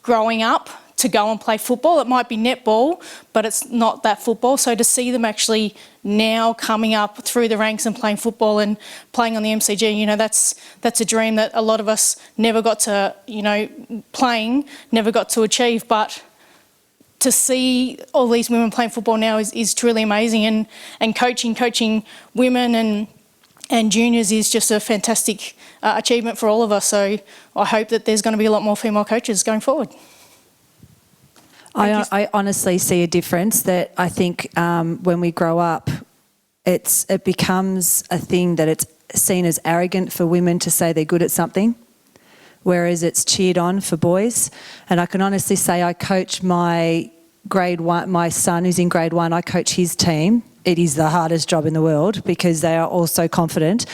growing up to go and play football. It might be netball, but it's not that football. So to see them actually now coming up through the ranks and playing football and playing on the MCG, that's a dream that a lot of us never got to, never got to achieve. But to see all these women playing football now is truly amazing, and coaching women and juniors is just a fantastic achievement for all of us. So I hope that there's going to be a lot more female coaches going forward. I honestly see a difference that I think when we grow up, it becomes a thing that it's seen as arrogant for women to say they're good at something, whereas it's cheered on for boys. And I can honestly say I coach my son who's in grade 1, I coach his team. It is the hardest job in the world because they are all so confident.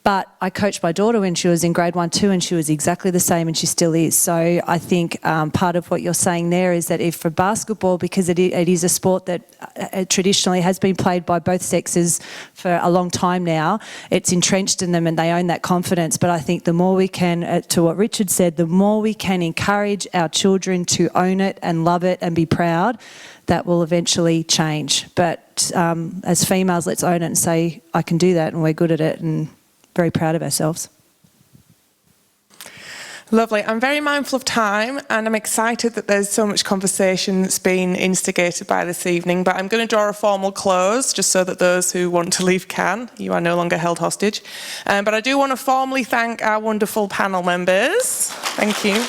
But I coached my daughter when she was in grade 1 too, and she was exactly the same, and she still is. So I think part of what you're saying there is that if for basketball, because it is a sport that traditionally has been played by both sexes for a long time now, it's entrenched in them and they own that confidence. But I think the more we can, to what Richard said, the more we can encourage our children to own it and love it and be proud, that will eventually change. But as females, let's own it and say, I can do that and we're good at it, and very proud of ourselves. Lovely. I'm very mindful of time, and I'm excited that there's so much conversation that's been instigated by this evening, but I'm going to draw a formal close just so that those who want to leave can. You are no longer held hostage. But I do want to formally thank our wonderful panel members. Thank you.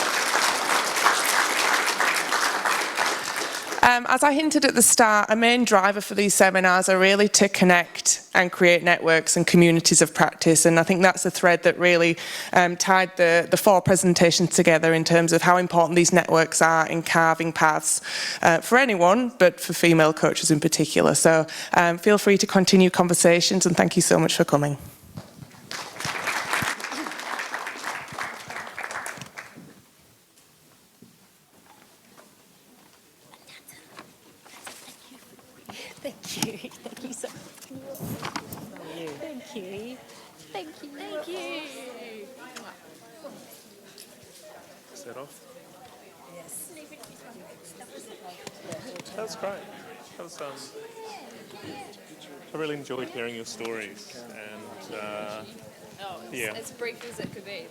As I hinted at the start, a main driver for these seminars are really to connect and create networks and communities of practice, and I think that's the thread that really tied the 4 presentations together in terms of how important these networks are in carving paths for anyone, but for female coaches in particular. So feel free to continue conversations, and thank you so much for coming. Thank you. Thank you so much. Thank you. Thank you. Thank you. Is that off? Yes. That was great. That was, I really enjoyed hearing your stories, and yeah. As brief as it could be.